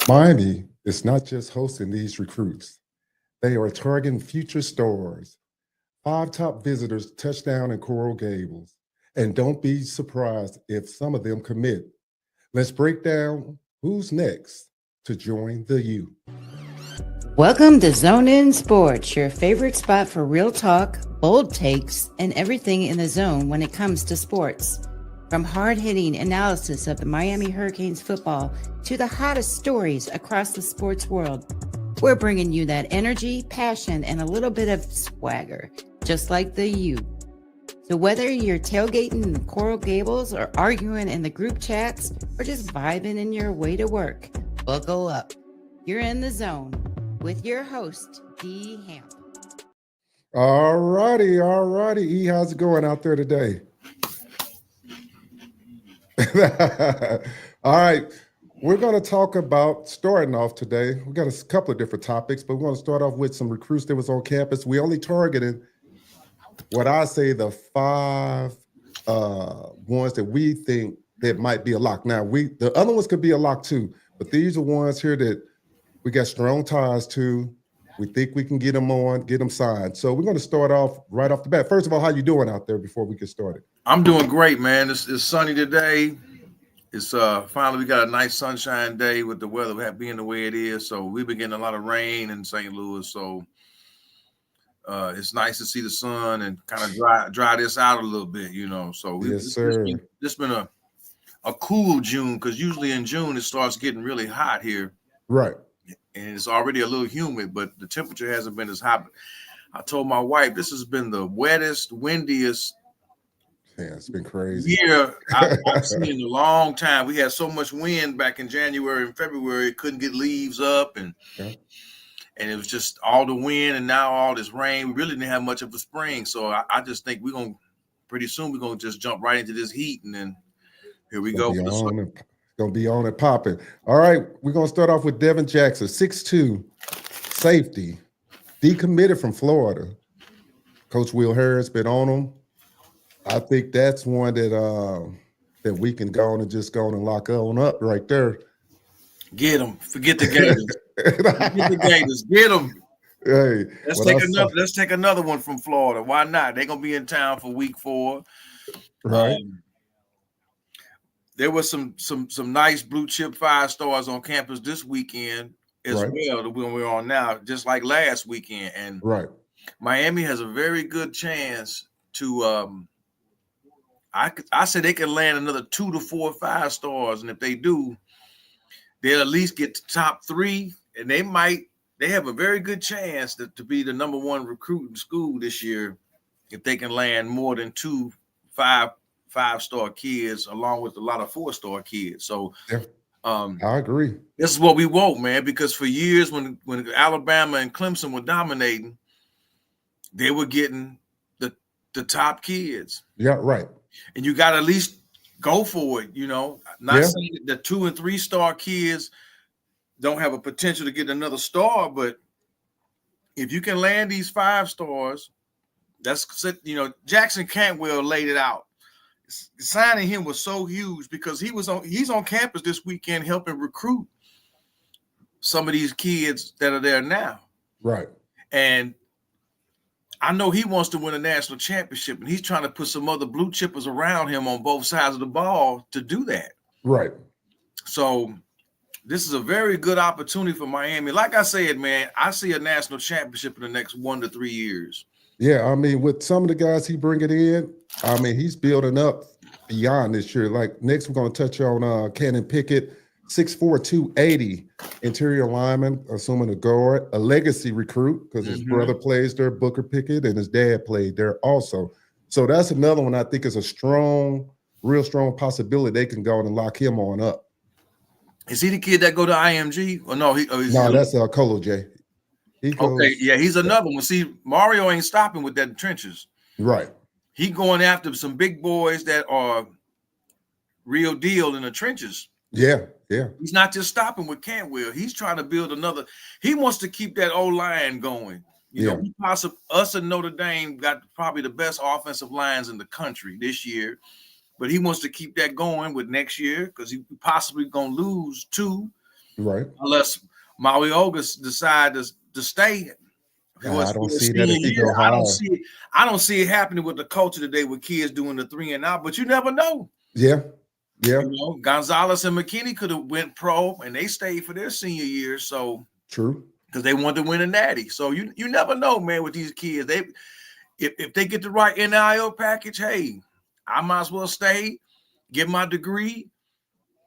Miami is not just hosting these recruits, they are targeting future stars. Five top visitors touchdown in Coral Gables. And don't be surprised if some of them commit. Let's break down who's next to join the U. Welcome to Zone In Sports, your favorite spot for real talk, bold takes, and everything in the zone when it comes to sports. From hard-hitting analysis of the Miami Hurricanes football to the hottest stories across the sports world, we're bringing you that energy, passion, and a little bit of swagger, just like the U. So whether you're tailgating in Coral Gables or arguing in the group chats or just vibing in your way to work, buckle up. You're in the zone with your host, D. Hamp. All righty. E, how's it going out there today? All right. We're going to talk about starting off today. We got a couple of different topics, but we're going to start off with some recruits that was on campus. We only targeted what I say the five ones that we think that might be a lock. Now, the other ones could be a lock too, but these are ones here that we got strong ties to. We think we can get them on, get them signed. So we're going to start off right off the bat. First of all, how you doing out there before we get started? I'm doing great, man. It's sunny today. It's finally we got a nice sunshine day with the weather being the way it is. So we've been getting a lot of rain in St. Louis. So it's nice to see the sun and kind of dry this out a little bit, you know. So yes, sir. This been a cool June, because usually in June it starts getting really hot here. Right. And it's already a little humid, but the temperature hasn't been as hot. I told my wife this has been the wettest, windiest it's been crazy year I've seen in a long time. We had so much wind back in January and February, couldn't get leaves up, and it was just all the wind, and now all this rain. We really didn't have much of a spring, so I just think pretty soon we're gonna just jump right into this heat, and then here we go. Gonna be on and popping. All right, we're gonna start off with Devin Jackson, 6'2", safety, decommitted from Florida. Coach Will Harris been on him. I think that's one that we can go on and just go on and lock on up right there. Get them. Forget the Gators. Forget the Gators. Get them. Hey, let's take another one from Florida. Why not? They're gonna be in town for week 4. Right. There was some nice blue chip 5 stars on campus this weekend as well that we're on now, just like last weekend. And Miami has a very good chance to I say they can land another 2 to 4 5 stars, and if they do, they'll at least get to top 3, and they have a very good chance to be the number 1 recruit in school this year if they can land more than 2 5-star kids along with a lot of 4-star kids. So I agree. This is what we want, man, because for years when Alabama and Clemson were dominating, they were getting the top kids. Yeah, right. And you got to at least go for it, you know. Not saying that the 2 and 3-star kids don't have a potential to get another star, but if you can land these 5 stars, that's, you know, Jackson Cantwell laid it out. Signing him was so huge because he's on campus this weekend helping recruit some of these kids that are there now. Right. And I know he wants to win a national championship, and he's trying to put some other blue chippers around him on both sides of the ball to do that. Right. So this is a very good opportunity for Miami. Like I said, man, I see a national championship in the next 1 to 3 years. Yeah, I mean, with some of the guys he bringing in, I mean, he's building up beyond this year. Like next, we're going to touch on Cannon Pickett, 6'4", 280, interior lineman, assuming a guard, a legacy recruit because his brother plays there, Booker Pickett, and his dad played there also. So that's another one I think is a real strong possibility they can go and lock him on up. Is he the kid that go to IMG? Or no, that's Colo J. He's another one. See, Mario ain't stopping with that trenches. Right. He going after some big boys that are real deal in the trenches. Yeah. He's not just stopping with Cantwell. He's trying to build another. He wants to keep that O-line going. You know, us and Notre Dame got probably the best offensive lines in the country this year, but he wants to keep that going with next year because he possibly going to lose 2. Right. Unless Maui August decide to stay. I don't see that if he go high. I don't see it happening with the culture today with kids doing the 3 and out, but you never know. Yeah. Yeah. You know, Gonzalez and McKinney could have went pro and they stayed for their senior year. So true. Because they wanted to win a natty. So you never know, man, with these kids. If they get the right NIL package, hey, I might as well stay, get my degree,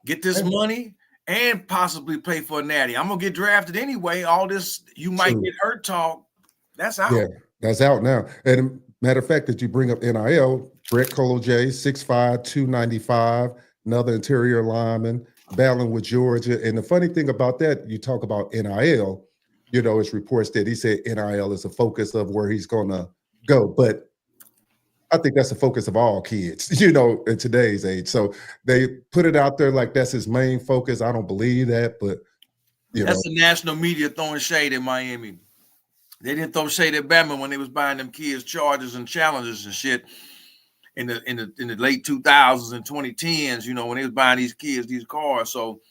get this money, and possibly play for a natty. I'm gonna get drafted anyway. All this you might get hurt talk, that's out. Yeah, that's out now. And matter of fact, that you bring up NIL, Brett Colo-J, 6'5", 295, another interior lineman, battling with Georgia. And the funny thing about that, you talk about NIL, you know, it's reports that he said NIL is a focus of where he's gonna go. But I think that's the focus of all kids, you know, in today's age. So they put it out there like that's his main focus. I don't believe that, but that's the national media throwing shade in Miami. They didn't throw shade at Bama when they was buying them kids Chargers and Challengers and shit in the late 2000s and 2010s, you know, when they was buying these kids these cars. So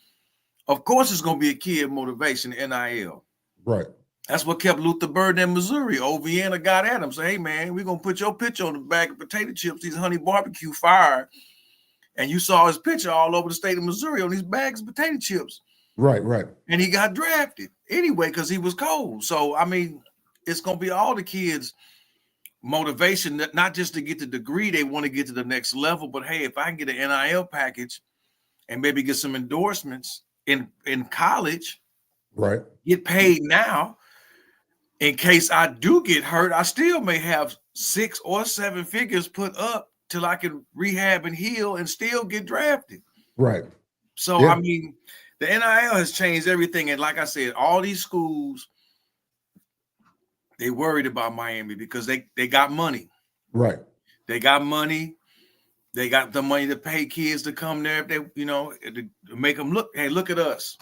of course it's gonna be a kid motivation, NIL. Right. That's what kept Luther Burden in Missouri. Vienna got at him. Say, hey, man, we're going to put your picture on the bag of potato chips, these honey barbecue fire. And you saw his picture all over the state of Missouri on these bags of potato chips. Right, right. And he got drafted anyway because he was cold. So, I mean, it's going to be all the kids' motivation, not just to get the degree. They want to get to the next level. But, hey, if I can get an NIL package and maybe get some endorsements in college, right, get paid now, in case I do get hurt, I still may have 6 or 7 figures put up till I can rehab and heal and still get drafted. Right. So, I mean, the NIL has changed everything. And like I said, all these schools, they worried about Miami because they got money. Right. They got money. They got the money to pay kids to come there if they, you know, to make them look, hey, look at us.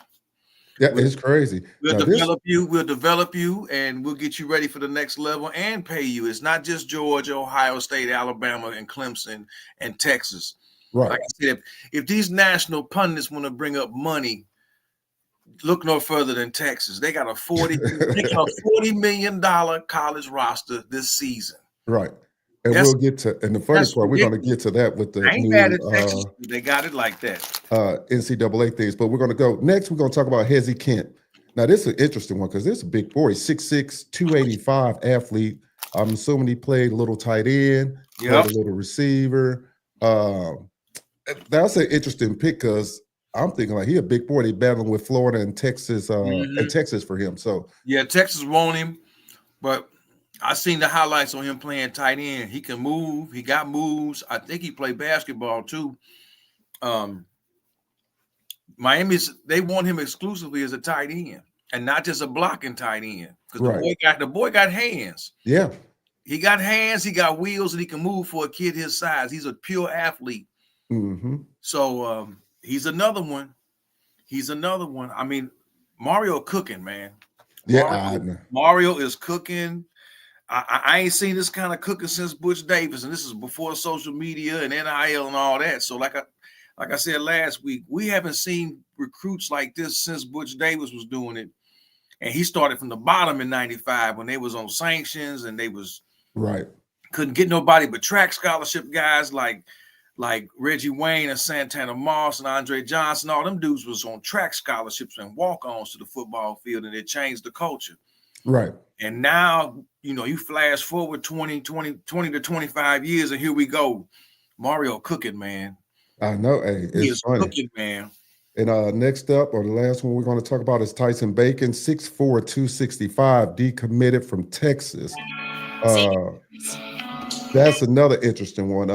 Yeah, it's crazy. We'll develop you, and we'll get you ready for the next level and pay you. It's not just Georgia, Ohio State, Alabama, and Clemson, and Texas. Right. Like I said, if these national pundits want to bring up money, look no further than Texas. They got a $40 million college roster this season. Right. And we'll get to, and the funny part, we're going to get to that with the Texas, they got it like that. NCAA things, but we're going to go next. We're going to talk about Hezzy Kent. Now, this is an interesting one because this is a big boy, 6'6", 285 athlete. I'm assuming he played a little tight end, played a little receiver. That's an interesting pick because I'm thinking like he a big boy. They battling with Florida and Texas, and Texas for him. So yeah, Texas want him, but I seen the highlights on him playing tight end. He can move. He got moves. I think he played basketball too. Miami's, they want him exclusively as a tight end and not just a blocking tight end because the boy got hands. Yeah, he got hands. He got wheels, and he can move for a kid his size. He's a pure athlete. Mm-hmm. So he's another one. I mean, Mario cooking, man. Yeah, Mario is cooking. I ain't seen this kind of cooking since Butch Davis, and this is before social media and NIL and all that. So like I said last week, we haven't seen recruits like this since Butch Davis was doing it. And he started from the bottom in 95 when they was on sanctions and they was couldn't get nobody but track scholarship guys like Reggie Wayne and Santana Moss and Andre Johnson. All them dudes was on track scholarships and walk-ons to the football field, and it changed the culture. Right. And now, you know, you flash forward 20 to 25 years, and here we go. Mario cooking, man. I know. Hey, it's funny. Cooking, man. And next up, or the last one we're going to talk about is Tyson Bacon, 6'4", 265, decommitted from Texas. That's another interesting one.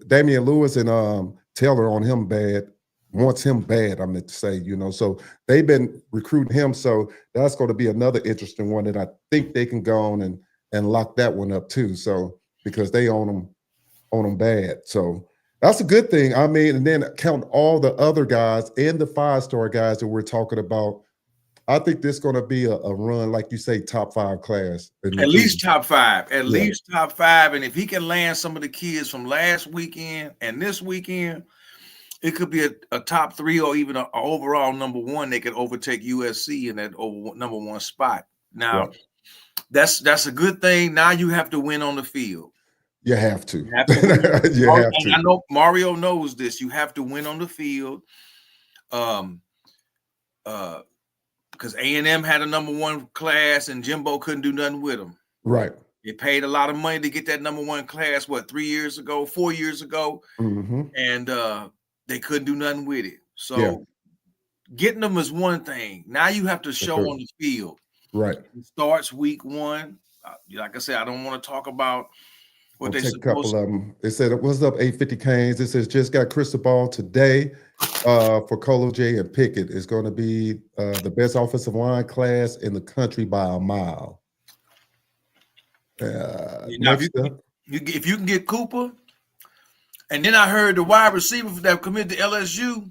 Damian Lewis and Taylor on him bad. Wants him bad, I meant to say, you know. So they've been recruiting him. So that's going to be another interesting one that I think they can go on and lock that one up too. So because they own them bad. So that's a good thing. I mean, and then count all the other guys and the 5-star guys that we're talking about. I think this is going to be a run, like you say, top 5 class. At least top 5. At least top 5. And if he can land some of the kids from last weekend and this weekend, it could be a top 3 or even an overall number 1. They could overtake USC in that number 1 spot. Now, that's a good thing. Now you have to win on the field. You have to. You have to win. You have to. I know Mario knows this. You have to win on the field. Because A&M had a number 1 class and Jimbo couldn't do nothing with them. Right. They paid a lot of money to get that number 1 class, 4 years ago, and they couldn't do nothing with it. So getting them is one thing. Now you have to show on the field. Right. It starts week 1. Like I said, I don't want to talk about what they take a couple of them. It said, what's up, 850 Canes? It says, just got crystal ball today for Colo J and Pickett. It's going to be the best offensive line class in the country by a mile. If you can get Cooper, and then I heard the wide receiver that committed to LSU,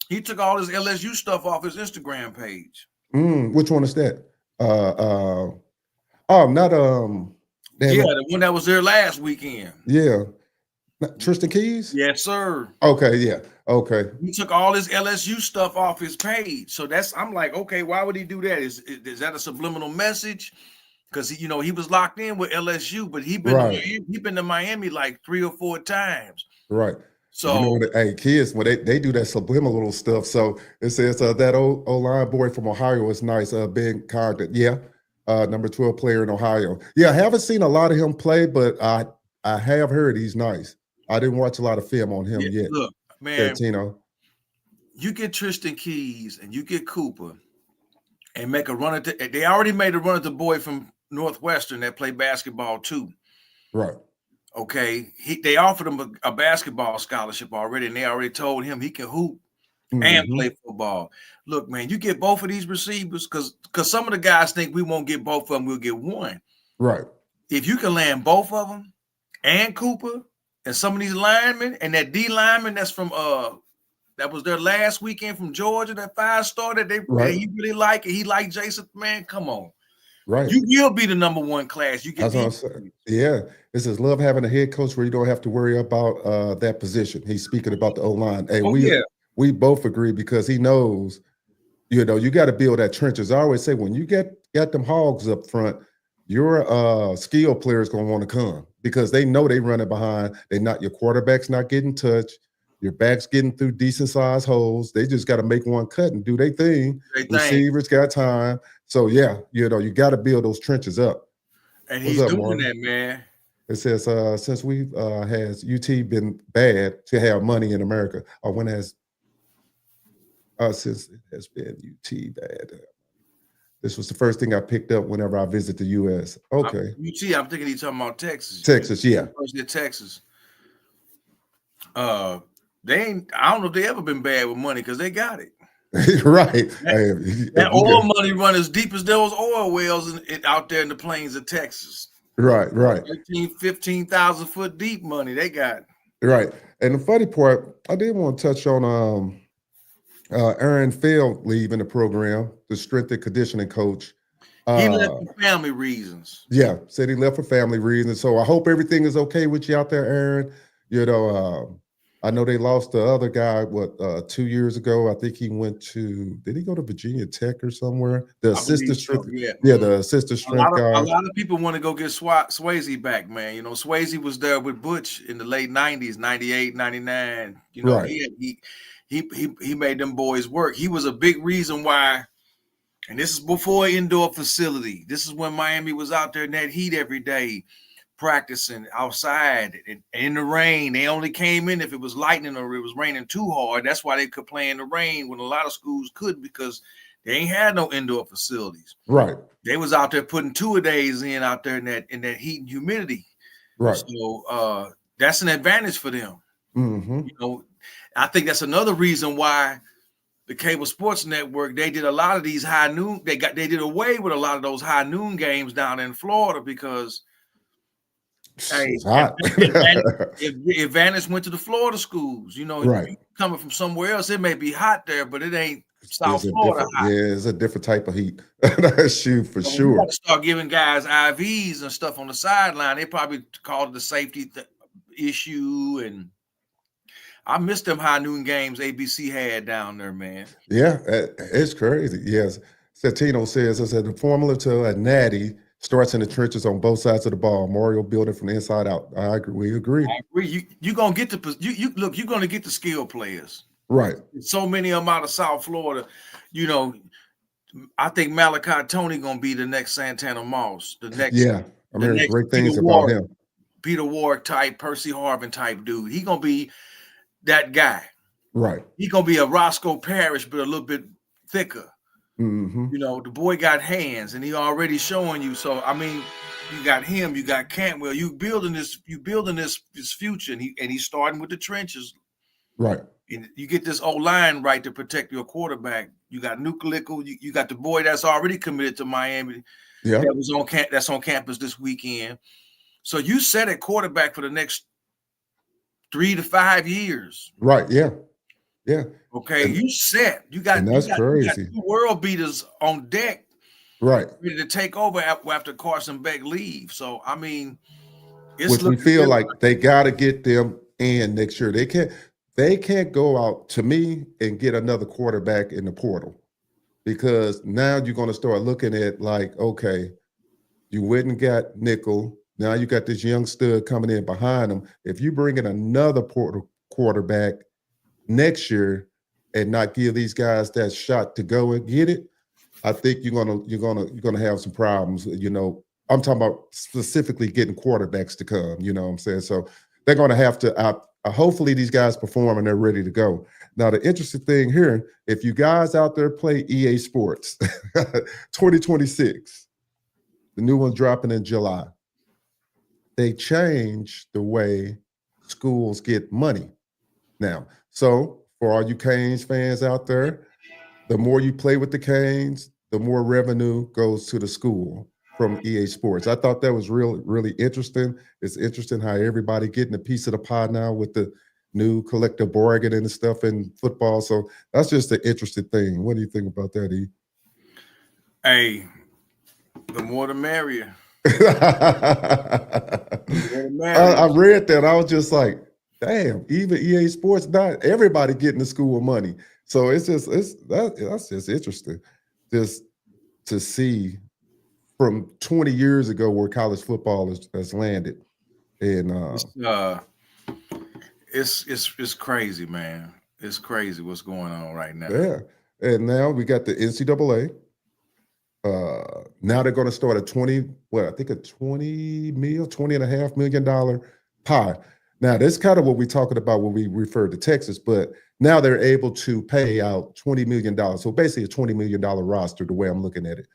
he took all his LSU stuff off his Instagram page. Which one is that? The one that was there last weekend. Yeah. Tristan Keys? Yes, sir. Okay, yeah. Okay. He took all his LSU stuff off his page. So I'm like, okay, why would he do that? Is that a subliminal message? Because he was locked in with LSU, but he been to Miami like 3 or 4 times. Right. So kids, when they do that subliminal stuff. So it says that old line boy from Ohio is nice. Ben Condon. Yeah. Number 12 player in Ohio. Yeah, I haven't seen a lot of him play, but I have heard he's nice. I didn't watch a lot of film on him yet. Look, man, Santino. You get Tristan Keys and you get Cooper and make a run at they already made a run at the boy from Northwestern that played basketball too. Right. Okay. They offered him a basketball scholarship already, and they already told him he can hoop and play football. Look, man, you get both of these receivers because some of the guys think we won't get both of them, we'll get one. Right. If you can land both of them and Cooper and some of these linemen and that D lineman that's from that was their last weekend from Georgia, that 5-star that that he really like it. He liked Jason, man. Come on. Right. You will be the number 1 class. You get That's what I'm saying. Yeah. It says love having a head coach where you don't have to worry about that position. He's speaking about the O-line. Hey, we both agree because he knows, you got to build that trenches. I always say when you got them hogs up front, your skill players gonna want to come because they know they running behind. Your quarterback's not getting touched. Your back's getting through decent sized holes. They just got to make one cut and do their thing. Receivers got time. So yeah, you got to build those trenches up. And he's doing that, man. It says since we've has UT been bad to have money in America, or when has since it has been UT bad. This was the first thing I picked up whenever I visit the U.S. Okay. UT, I'm thinking he's talking about Texas. Texas, yeah. University of Texas. I don't know if they ever been bad with money because they got it. Right. That oil money run as deep as those oil wells out there in the plains of Texas. Right. 15,000 foot deep money they got. Right. And the funny part, I did want to touch on Aaron Feld leaving the program, the strength and conditioning coach. He left for family reasons. Yeah, said he left for family reasons. So I hope everything is okay with you out there, Aaron. I know they lost the other guy, 2 years ago. I think he went did he go to Virginia Tech or somewhere? The assistant strength. The assistant strength guy. A lot of people want to go get Swayze back, man. Swayze was there with Butch in the late 90s, 98, 99. He made them boys work. He was a big reason why, and this is before indoor facility. This is when Miami was out there in that heat every day, practicing outside and in the rain. They only came in if it was lightning or it was raining too hard. That's why they could play in the rain when a lot of schools couldn't because they ain't had no indoor facilities. Right. They was out there putting 2-a-days in out there in that heat and humidity. Right. So that's an advantage for them. Mm-hmm. I think that's another reason why the cable sports network, they did a lot of these high noon. They did away with a lot of those high noon games down in Florida because it's hot. Advantage went to the Florida schools. Right. Coming from somewhere else, it may be hot there, but it ain't South Florida hot. Yeah, it's a different type of heat. Shoot, for sure. You got to start giving guys IVs and stuff on the sideline. They probably called it the safety issue, and I missed them high noon games ABC had down there, man. Yeah, it's crazy. Yes. Satino says, I said, the formula to a natty starts in the trenches on both sides of the ball. Mario building from the inside out. I agree. We agree. I agree. You're gonna get you're gonna get the skill players. Right. So many of them out of South Florida. You know, I think Malachi Tony gonna be the next Santana Moss. The next, yeah. I'm hearing great things Peter about Ward, him. Peter Ward type, Percy Harvin type dude. He gonna be that guy. Right. He gonna be a Roscoe Parrish, but a little bit thicker. Mm-hmm. You know, the boy got hands, and he already showing you. So I mean, you got him, you got Cantwell. You building this future, and he's starting with the trenches. Right. And you get this O-line right to protect your quarterback. You got Nucalico. You got the boy that's already committed to Miami. Yeah. That's on campus this weekend. So you set at quarterback for the next 3 to 5 years. Right. Yeah. Yeah. Okay. And you set. You got crazy. 2 world beaters on deck. Right. Ready to take over after Carson Beck leaves. So I mean, which we feel like they gotta get them in next year. They can't go out, to me, and get another quarterback in the portal, because now you're going to start looking at like, okay, you went and got nickel. Now you got this young stud coming in behind him. If you bring in another portal quarterback next year and not give these guys that shot to go and get it, I think you're gonna have some problems. You know, I'm talking about specifically getting quarterbacks to come. You know what I'm saying? So they're going to have to. Hopefully these guys perform and they're ready to go. Now, the interesting thing here, if you guys out there play EA Sports 2026, the new one's dropping in July. They changed the way schools get money now. So for all you Canes fans out there, the more you play with the Canes, the more revenue goes to the school from EA Sports. I thought that was really interesting. It's interesting how everybody getting a piece of the pie now with the new collective bargaining and stuff in football. So that's just an interesting thing. What do you think about that, E? Hey, the more the merrier. I read that. I was just like, damn, even EA Sports, not everybody getting the school money. So that's just interesting, just to see from 20 years ago where college football has landed. And it's crazy, man. It's crazy what's going on right now. Yeah. And now we got the NCAA. Now they're going to start a $20.5 million pie. Now that's kind of what we're talking about when we refer to Texas, but now they're able to pay out $20 million. So basically a $20 million roster, the way I'm looking at it.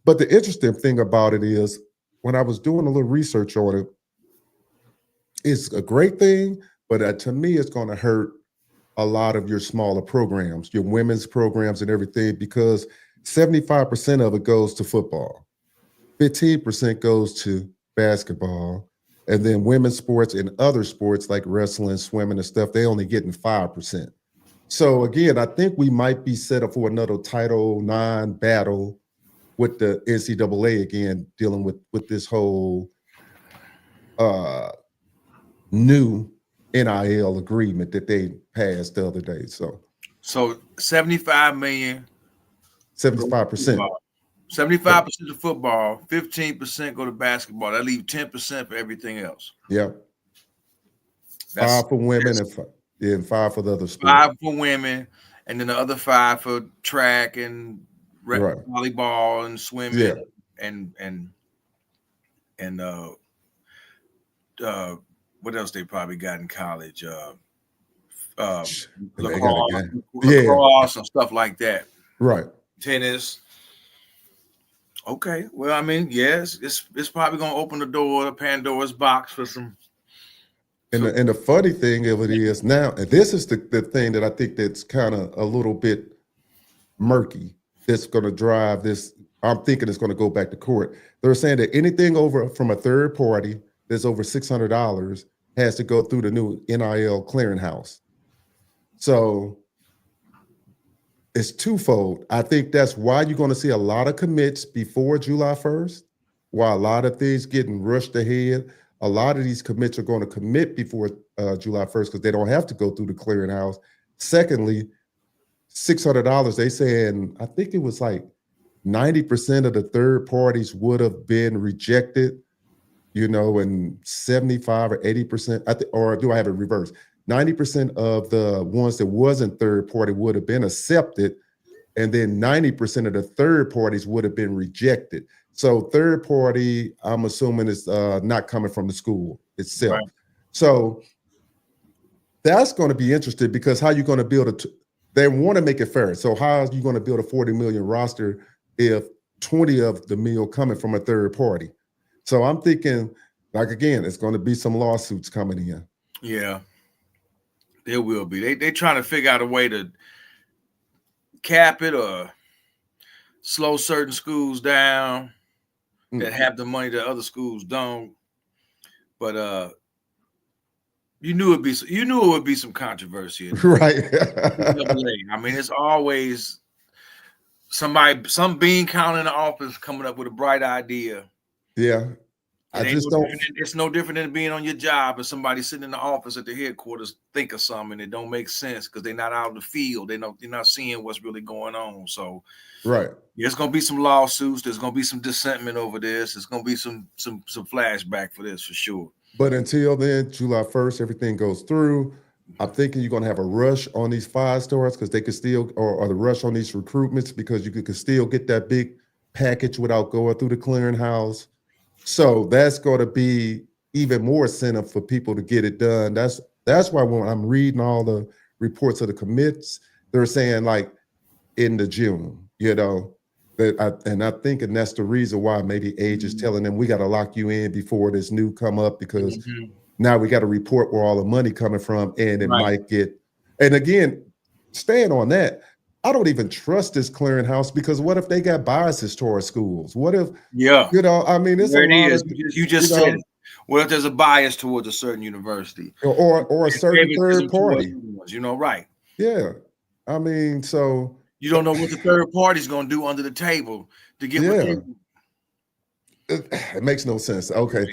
But the interesting thing about it is, when I was doing a little research on it, it's a great thing, but to me, it's going to hurt a lot of your smaller programs, your women's programs and everything, because 75% of it goes to football, 15% goes to basketball, and then women's sports and other sports like wrestling, swimming and stuff, they only getting 5%. So again, I think we might be set up for another Title IX battle with the NCAA again, dealing with this whole new NIL agreement that they passed the other day. So 75 million. 75%. 75% to football, 15% go to basketball. That leaves 10% for everything else. Yeah. 5 for women and 5 for the other sports. 5 for women, and then the other 5 for track and volleyball and swimming and what else they probably got in college? Lacrosse and stuff like that. Right. Tennis. Okay. Well, I mean, yes, it's probably gonna open the door, Pandora's box for some. And the funny thing of it is now, and this is the thing that I think that's kind of a little bit murky, that's going to drive this. I'm thinking it's going to go back to court. They're saying that anything over from a third party that's over $600 has to go through the new NIL clearinghouse. So it's twofold. I think that's why you're going to see a lot of commits before July 1st, while a lot of things getting rushed ahead. A lot of these commits are going to commit before July 1st because they don't have to go through the clearinghouse. Secondly, $600, they saying, I think it was like 90% of the third parties would have been rejected, and 75 or 80%, or do I have it reversed? 90% of the ones that wasn't third party would have been accepted, and then 90% of the third parties would have been rejected. So third party, I'm assuming is not coming from the school itself. Right. So that's going to be interesting because how you going to build they want to make it fair. So how are you going to build a 40 million roster if 20 of the meal coming from a third party? So I'm thinking, like, again, it's going to be some lawsuits coming in. Yeah, there will be. They're trying to figure out a way to cap it or slow certain schools down that have the money that other schools don't. But you knew it would be some controversy, right? I mean, it's always some bean counter in the office coming up with a bright idea. Yeah, It's no different than being on your job and somebody sitting in the office at the headquarters think of something that don't make sense because they're not out in the field. They're not seeing what's really going on. So, right. There's going to be some lawsuits. There's going to be some dissentment over this. There's going to be some flashback for this for sure. But until then, July 1st, everything goes through. I'm thinking you're going to have a rush on these 5 stars because they could still, or the rush on these recruitments because you could still get that big package without going through the clearinghouse. So that's going to be even more incentive for people to get it done. That's why when I'm reading all the reports of the commits, they're saying like in the June, and I think that's the reason why maybe Age is telling them we got to lock you in before this new come up because now we got to report where all the money coming from and it might get. And again, staying on that, I don't even trust this clearinghouse because what if they got biases towards schools? What if, I mean, it's there it is. You just said it. What if there's a bias towards a certain university or a certain third party? Right? Yeah, I mean, so you don't know what the third party is going to do under the table to get. Yeah, it makes no sense. Okay.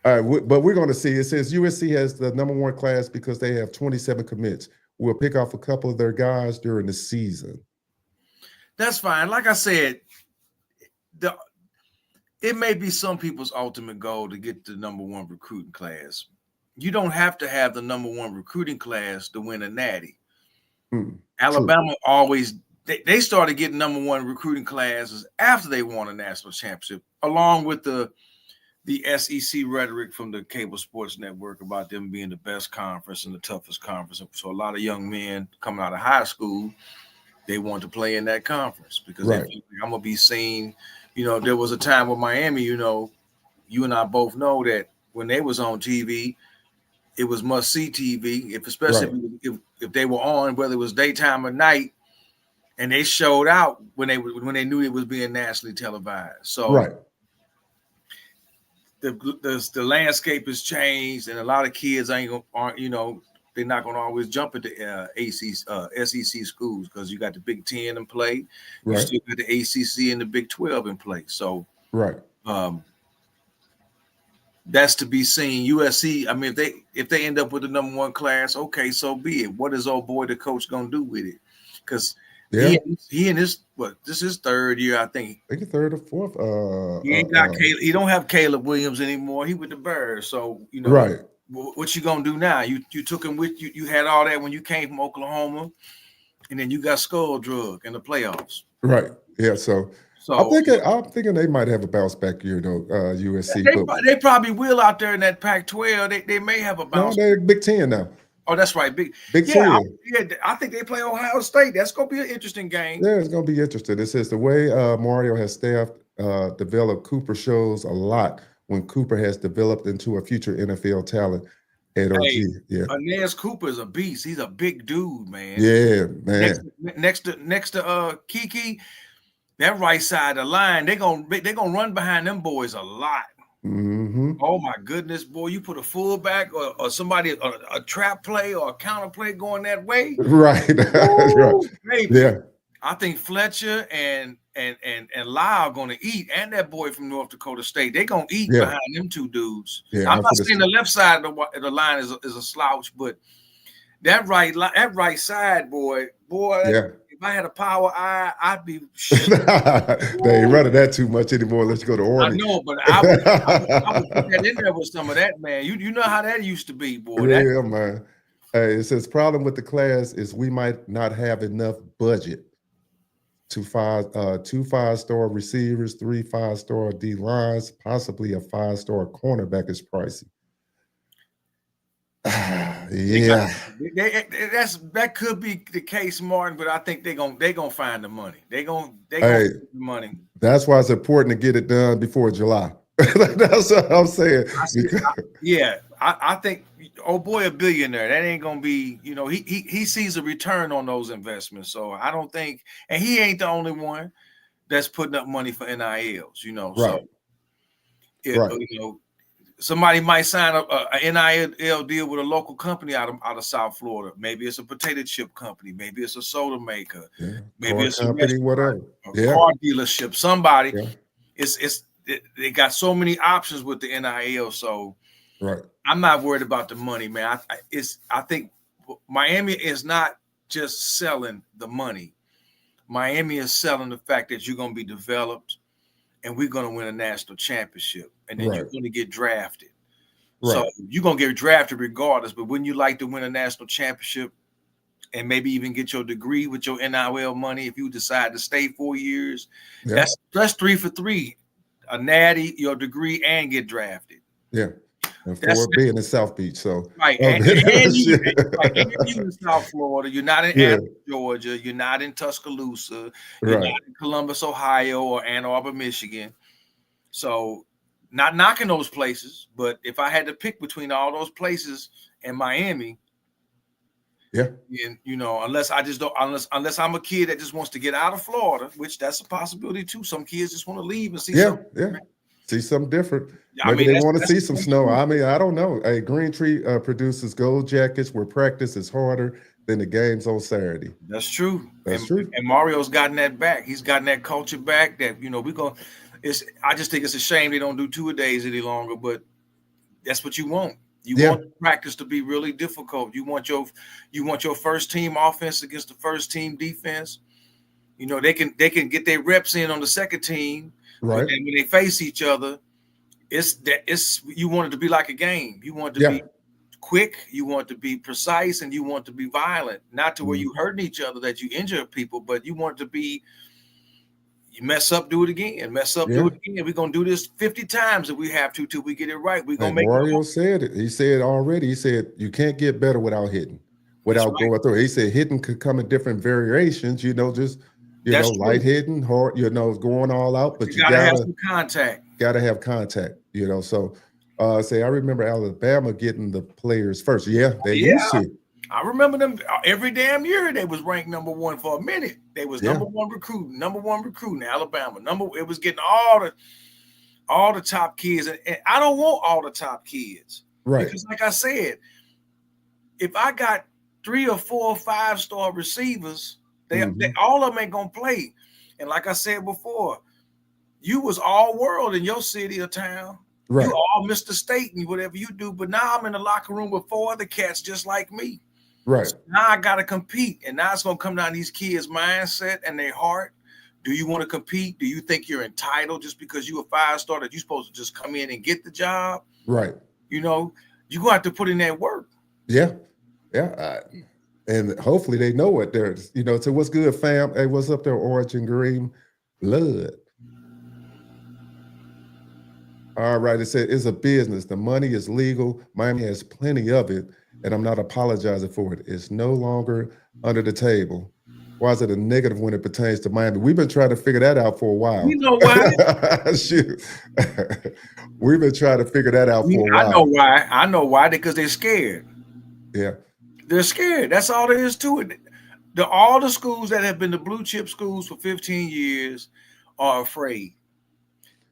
All right, but we're going to see. It says USC has the #1 class because they have 27 commits. We'll pick off a couple of their guys during the season. That's fine. Like I said, it may be some people's ultimate goal to get the #1 recruiting class. You don't have to have the #1 recruiting class to win a natty. Alabama always they started getting #1 recruiting classes after they won a national championship, along with the SEC rhetoric from the cable sports network about them being the best conference and the toughest conference. So a lot of young men coming out of high school, they want to play in that conference because they feel like I'm going to be seen. There was a time with Miami, you and I both know that when they was on TV, it was must-see TV, especially if they were on, whether it was daytime or night, and they showed out when they knew it was being nationally televised. So the landscape has changed, and a lot of kids they're not going to always jump into SEC schools because you got the Big Ten in play, you still got the ACC and the Big 12 in play. So that's to be seen. USC, I mean, if they end up with the #1 class, okay, so be it. What is old boy the coach going to do with it? Because he in his this is his 3rd year, I think. I think 3rd or 4th. He ain't got Caleb. He don't have Caleb Williams anymore. He with the Bears. So what you gonna do now? You took him with you. You had all that when you came from Oklahoma, and then you got skull drug in the playoffs. Right. Yeah. So I'm thinking they might have a bounce back year though. USC. They probably will out there in that Pac-12. They may have a bounce. No, they're Big Ten now. Oh, that's right. Big Ten. I think they play Ohio State. That's going to be an interesting game. Yeah, it's going to be interesting. It says the way Mario has staffed, developed Cooper shows a lot when Cooper has developed into a future NFL talent at OG. Inez Cooper is a beast. He's a big dude, man. Yeah, man. Next to Kiki, that right side of the line, they're gonna run behind them boys a lot. Oh my goodness, boy! You put a fullback or somebody a trap play or a counter play going that way, right? Ooh, right. Baby. Yeah. I think Fletcher and and Lyle gonna eat, and that boy from North Dakota State, they gonna eat behind them two dudes. Yeah, I'm not saying the left side of the line is a slouch, but that right side, boy. Yeah. If I had a power eye, I'd be. They ain't running that too much anymore. Let's go to Orly. I know, but I would put that in there with some of that, man. You know how that used to be, boy. Yeah, man. Hey, it says problem with the class is we might not have enough budget to two 5-star receivers, 3 5-star D lines, possibly a 5-star cornerback is pricey. Yeah, that could be the case, Martin. But I think they're gonna find the money. They gonna find the money. That's why it's important to get it done before July. That's what I'm saying. I think, oh boy, a billionaire. That ain't gonna be. He sees a return on those investments. So I don't think, and he ain't the only one that's putting up money for NILs. Right. So somebody might sign a NIL deal with a local company out of South Florida. Maybe it's a potato chip company. Maybe it's a soda maker. Yeah. Maybe it's company, whatever. A car dealership. Somebody. Yeah. They got so many options with the NIL. So I'm not worried about the money, man. I think Miami is not just selling the money. Miami is selling the fact that you're going to be developed and we're going to win a national championship. And then you're going to get drafted. So you're going to get drafted regardless. But wouldn't you like to win a national championship and maybe even get your degree with your NIL money if you decide to stay 4 years? Yeah. That's 3 for 3. A natty, your degree, and get drafted. Yeah. And 4 being in South Beach. So and you in South Florida, you're not in Atlanta, Georgia, you're not in Tuscaloosa, you're not in Columbus, Ohio, or Ann Arbor, Michigan. So not knocking those places, but if I had to pick between all those places and Miami, and unless I'm a kid that just wants to get out of Florida, which that's a possibility too. Some kids just want to leave and see something different. See something different. Maybe they want to see some snow. I mean, I don't know. Hey, Green Tree produces gold jackets where practice is harder than the games on Saturday. That's true. That's true. And Mario's gotten that back. He's gotten that culture back. That I just think it's a shame they don't do 2-a-days any longer. But that's what you want. You want practice to be really difficult. You want your first team offense against the first team defense. They can get their reps in on the second team. Right. And when they face each other, you want it to be like a game. You want it to be quick, you want it to be precise, and you want it to be violent. Not to where you hurting each other, that you injure people, but you want it to be you mess up, do it again. Mess up, do it again. We're gonna do this 50 times if we have to till we get it right. We're gonna make Mario said it. He said already, he said you can't get better without hitting, without going through. He said hitting could come in different variations, just light hitting, hard, going all out, but you gotta have some contact. Gotta have contact, So I remember Alabama getting the players first. Yeah, they used to. I remember them every damn year. They was ranked number 1 for a minute. They was number one recruiting Alabama. It was getting all the top kids, and I don't want all the top kids, right? Because like I said, if I got 3 or 4 or 5-star receivers, they all of them ain't gonna play. And like I said before, you was all world in your city or town. Right. You all Mr. State and whatever you do, but now I'm in the locker room with 4 other cats just like me. Right. So now I gotta compete, and now it's gonna come down to these kids' mindset and their heart. Do you want to compete? Do you think you're entitled just because you a 5-star that you're supposed to just come in and get the job? Right. You're gonna have to put in that work. Yeah. And hopefully they know what they're, so what's good, fam? Hey, what's up there, Origin Green Blood? All right, it said it's a business. The money is legal. Miami has plenty of it, and I'm not apologizing for it. It's no longer under the table. Why is it a negative when it pertains to Miami? We've been trying to figure that out for a while. You know why? Shoot. We've been trying to figure that out for a while. I know why. Because they're scared. Yeah. They're scared. That's all there is to it. All the schools that have been the blue chip schools for 15 years are afraid.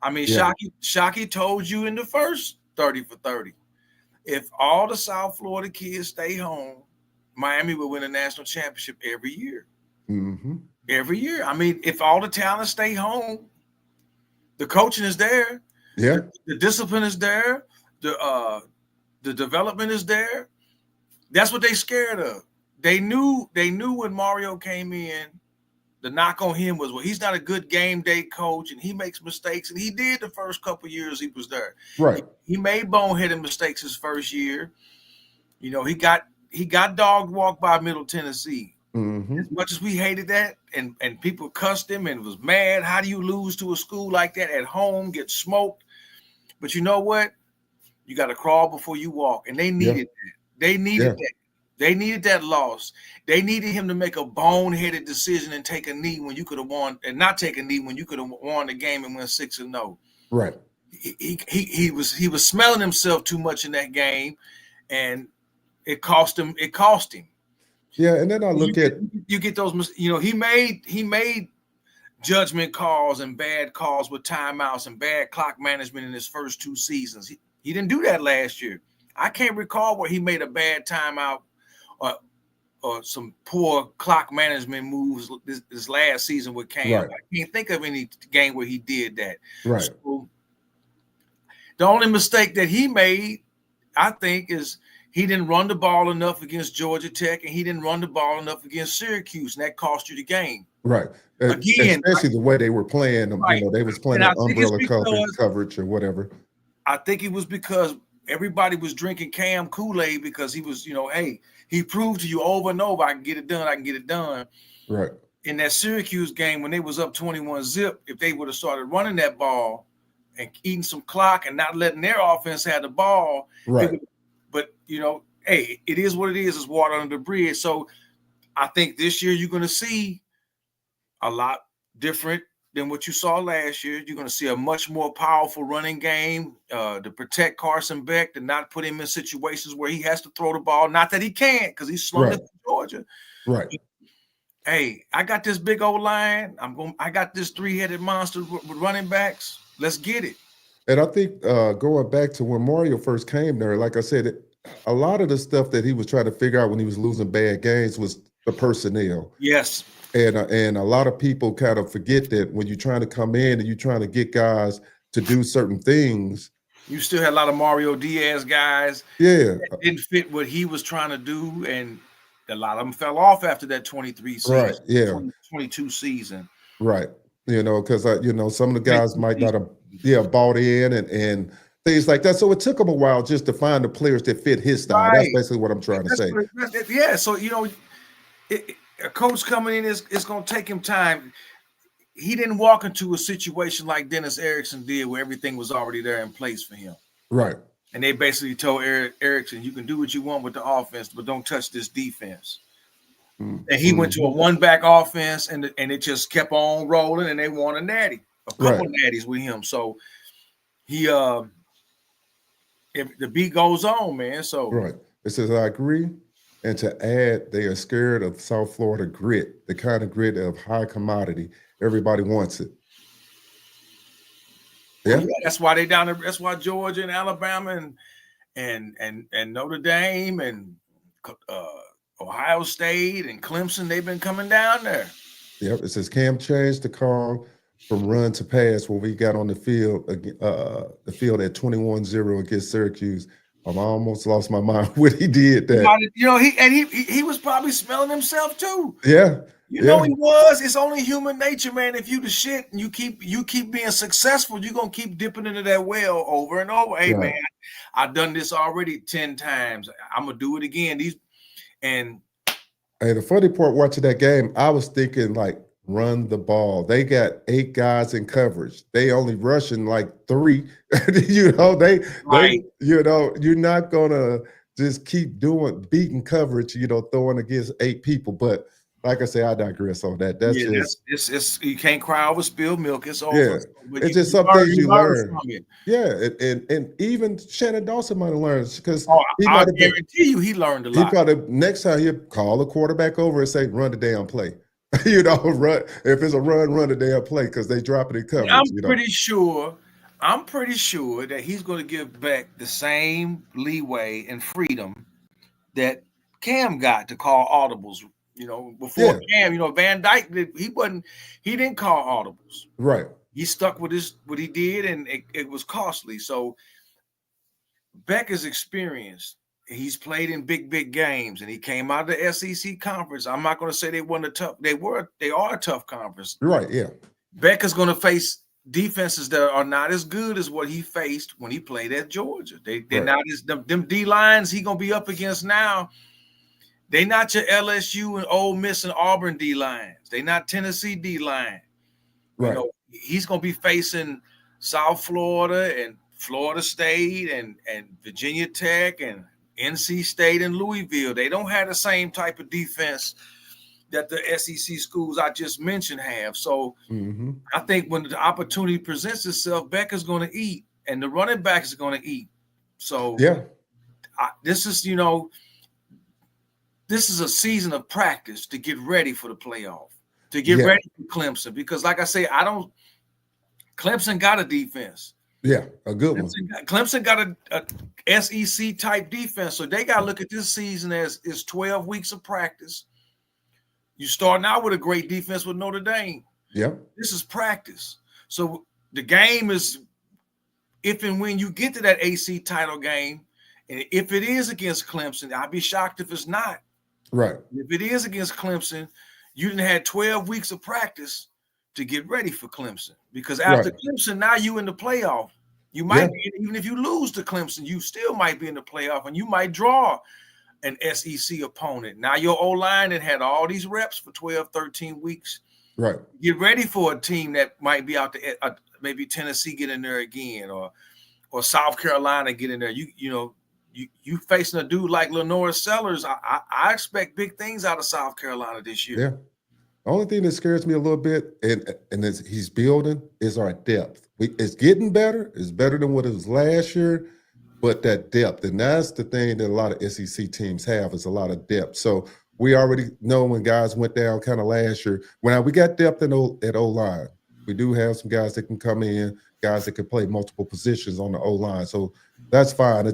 I mean, Shockey told you in the first 30 for 30, if all the South Florida kids stay home, Miami will win a national championship every year. Every year. I mean, if all the talent stay home, the coaching is there. Yeah. The discipline is there. The development is there. That's what they scared of. They knew when Mario came in, the knock on him was, well, he's not a good game day coach and he makes mistakes. And he did the first couple of years he was there. Right. He made boneheaded mistakes his first year. You know, he got dog walked by Middle Tennessee. Mm-hmm. As much as we hated that and people cussed him and was mad, how do you lose to a school like that at home, get smoked? But you know what? You got to crawl before you walk. And they needed that. They needed that. They needed that loss. They needed him to make a boneheaded decision and take a knee when you could have won, and not take a knee when you could have won the game and went 6-0. Right. He was smelling himself too much in that game, and it cost him. It cost him. Yeah, and then I look at you get those. You know, he made judgment calls and bad calls with timeouts and bad clock management in his first 2 seasons. He didn't do that last year. I can't recall where he made a bad timeout or some poor clock management moves this last season with Cam. Right. I can't think of any game where he did that. Right. So the only mistake that he made, I think, is he didn't run the ball enough against Georgia Tech, and he didn't run the ball enough against Syracuse, and that cost you the game. Right. Again, especially the way they were playing. Right. You know, they was playing umbrella coverage or whatever. I think it was because everybody was drinking Cam Kool-Aid because he was, you know, hey, he proved to you over and over, I can get it done, I can get it done. Right. In that Syracuse game, when they was up 21-0, if they would have started running that ball and eating some clock and not letting their offense have the ball, right. But, you know, hey, it is what it is. It's water under the bridge. So I think this year you're going to see a lot different than what you saw last year. You're going to see a much more powerful running game to protect Carson Beck, to not put him in situations where he has to throw the ball. Not that he can't, because he's slung it to Georgia. Right. But, hey, I got this big old line. I got this 3-headed monster with running backs. Let's get it. And I think going back to when Mario first came there, like I said, a lot of the stuff that he was trying to figure out when he was losing bad games was the personnel. Yes. And a lot of people kind of forget that when you're trying to come in and you're trying to get guys to do certain things. You still had a lot of Mario Diaz guys. Yeah. That didn't fit what he was trying to do. And a lot of them fell off after that 23 season. Right. Yeah. 22 season. Right. You know, because, you know, some of the guys might not have, bought in and things like that. So it took him a while just to find the players that fit his style. Right. That's basically what I'm trying to say. Yeah. So, you know, a coach coming in it's going to take him time. He didn't walk into a situation like Dennis Erickson did where everything was already there in place for him. Right. And they basically told Erickson, you can do what you want with the offense, but don't touch this defense. Mm-hmm. And he went to a one-back offense, and it just kept on rolling, and they won a natty, a couple of natties with him. So he if the beat goes on, man. So right. It says, I agree. And to add, they are scared of South Florida grit, the kind of grit of high commodity. Everybody wants it. Yeah, that's why they down there. That's why Georgia and Alabama and Notre Dame and Ohio State and Clemson, they've been coming down there. Yep. It says Cam changed the call from run to pass when we got on the field at 21-0 against Syracuse. I almost lost my mind when he did that. You know, he was probably smelling himself too. Yeah. You know he was. It's only human nature, man. If you the shit and you keep being successful, you're gonna keep dipping into that well over and over. Hey, man, I've done this already 10 times. I'm gonna do it again. Hey, the funny part watching that game, I was thinking like, run the ball. They got 8 guys in coverage. They only rushing like 3. You know, they you know, you're not gonna just keep beating coverage, you know, throwing against 8 people. But like I say, I digress on that. That's it's you can't cry over spilled milk. It's over. Yeah, but it's just some things you learn. Yeah, and even Shannon Dawson might have learned because I guarantee you he learned a lot. He probably next time he'll call the quarterback over and say, "Run the damn play." You know, run if it's a run the damn play because they drop it in coverage. I'm pretty sure that he's going to give back the same leeway and freedom that Cam got to call audibles. Before Cam, Van Dyke he didn't call audibles. Right. He stuck with what he did, and it was costly. So Beck is experienced. He's played in big games, and he came out of the SEC conference. I'm not going to say they weren't a tough. They are a tough confererence. Right. Yeah. Beck is going to face defenses that are not as good as what he faced when he played at Georgia. They're not as them D lines he going to be up against now. They not your LSU and Ole Miss and Auburn D lines. They not Tennessee D line. Right. He's going to be facing South Florida and Florida State and Virginia Tech and NC State and Louisville. They don't have the same type of defense that the SEC schools I just mentioned have. So I think when the opportunity presents itself, Beck is going to eat, and the running backs are going to eat. So this is a season of practice to get ready for the playoff, to get ready for Clemson. Because like I say, Clemson got a defense. Yeah, a good one. Clemson got a SEC type defense. So they got to look at this season as it's 12 weeks of practice. You starting out with a great defense with Notre Dame. Yeah. This is practice. So the game is if and when you get to that AC title game, and if it is against Clemson, I'd be shocked if it's not. Right. If it is against Clemson, you didn't have 12 weeks of practice to get ready for Clemson. Because after Clemson, now you in the playoff. You might be, even if you lose to Clemson, you still might be in the playoff, and you might draw an SEC opponent. Now your O-line had all these reps for 12, 13 weeks. Right. Get ready for a team that might be out there. Maybe Tennessee get in there again, or South Carolina get in there. You facing a dude like Lenore Sellers. I expect big things out of South Carolina this year. Yeah. The only thing that scares me a little bit, and he's building, is our depth. It's getting better. It's better than what it was last year, but that depth, and that's the thing that a lot of SEC teams have, is a lot of depth. So we already know when guys went down kind of last year. When we got depth at O-line, we do have some guys that can come in, guys that can play multiple positions on the O-line. So that's fine.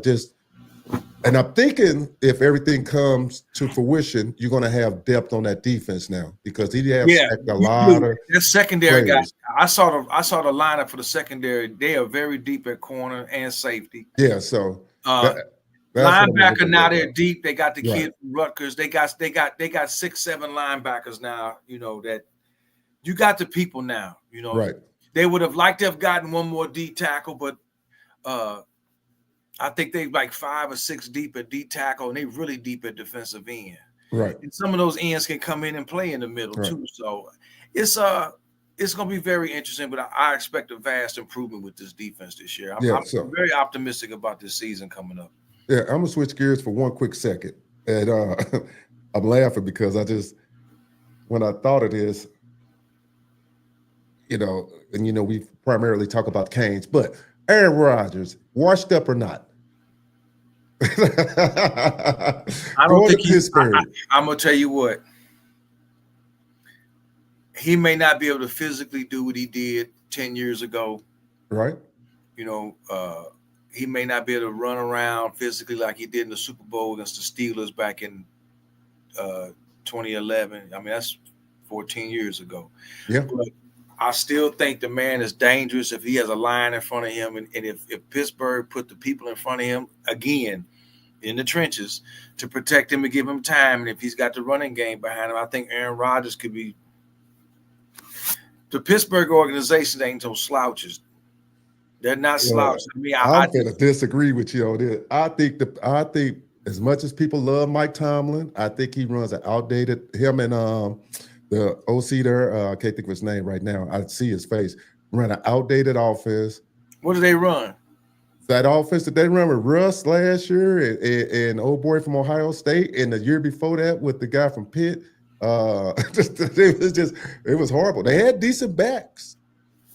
And I'm thinking if everything comes to fruition, you're going to have depth on that defense now, because he has a lot of secondary players. guys. I saw the lineup for the secondary. They are very deep at corner and safety. Yeah, so linebacker now they're deep. They got the kid from Rutgers. They got 6-7 linebackers now. That you got the people now. They would have liked to have gotten one more D tackle, but I think they like 5 or 6 deep at D tackle, and they really deep at defensive end. Right. And some of those ends can come in and play in the middle too. So it's going to be very interesting, but I expect a vast improvement with this defense this year. I'm very optimistic about this season coming up. Yeah, I'm gonna switch gears for one quick second, and I'm laughing because when I thought of this, we primarily talk about Canes, but Aaron Rodgers, washed up or not? I don't think I'm gonna tell you what. He may not be able to physically do what he did 10 years ago. Right. He may not be able to run around physically like he did in the Super Bowl against the Steelers back in 2011. I mean, that's 14 years ago. Yeah. But I still think the man is dangerous if he has a line in front of him. And if Pittsburgh put the people in front of him, again, in the trenches, to protect him and give him time, and if he's got the running game behind him, I think Aaron Rodgers could be – the Pittsburgh organization ain't no slouches. They're not slouches. I mean, I'm going to disagree with you on this. I think as much as people love Mike Tomlin, I think he runs an outdated – him and the OC there, I can't think of his name right now. I see his face. Run an outdated offense. What do they run? That offense that they run with Russ last year and old boy from Ohio State, and the year before that with the guy from Pitt. It was horrible. They had decent backs,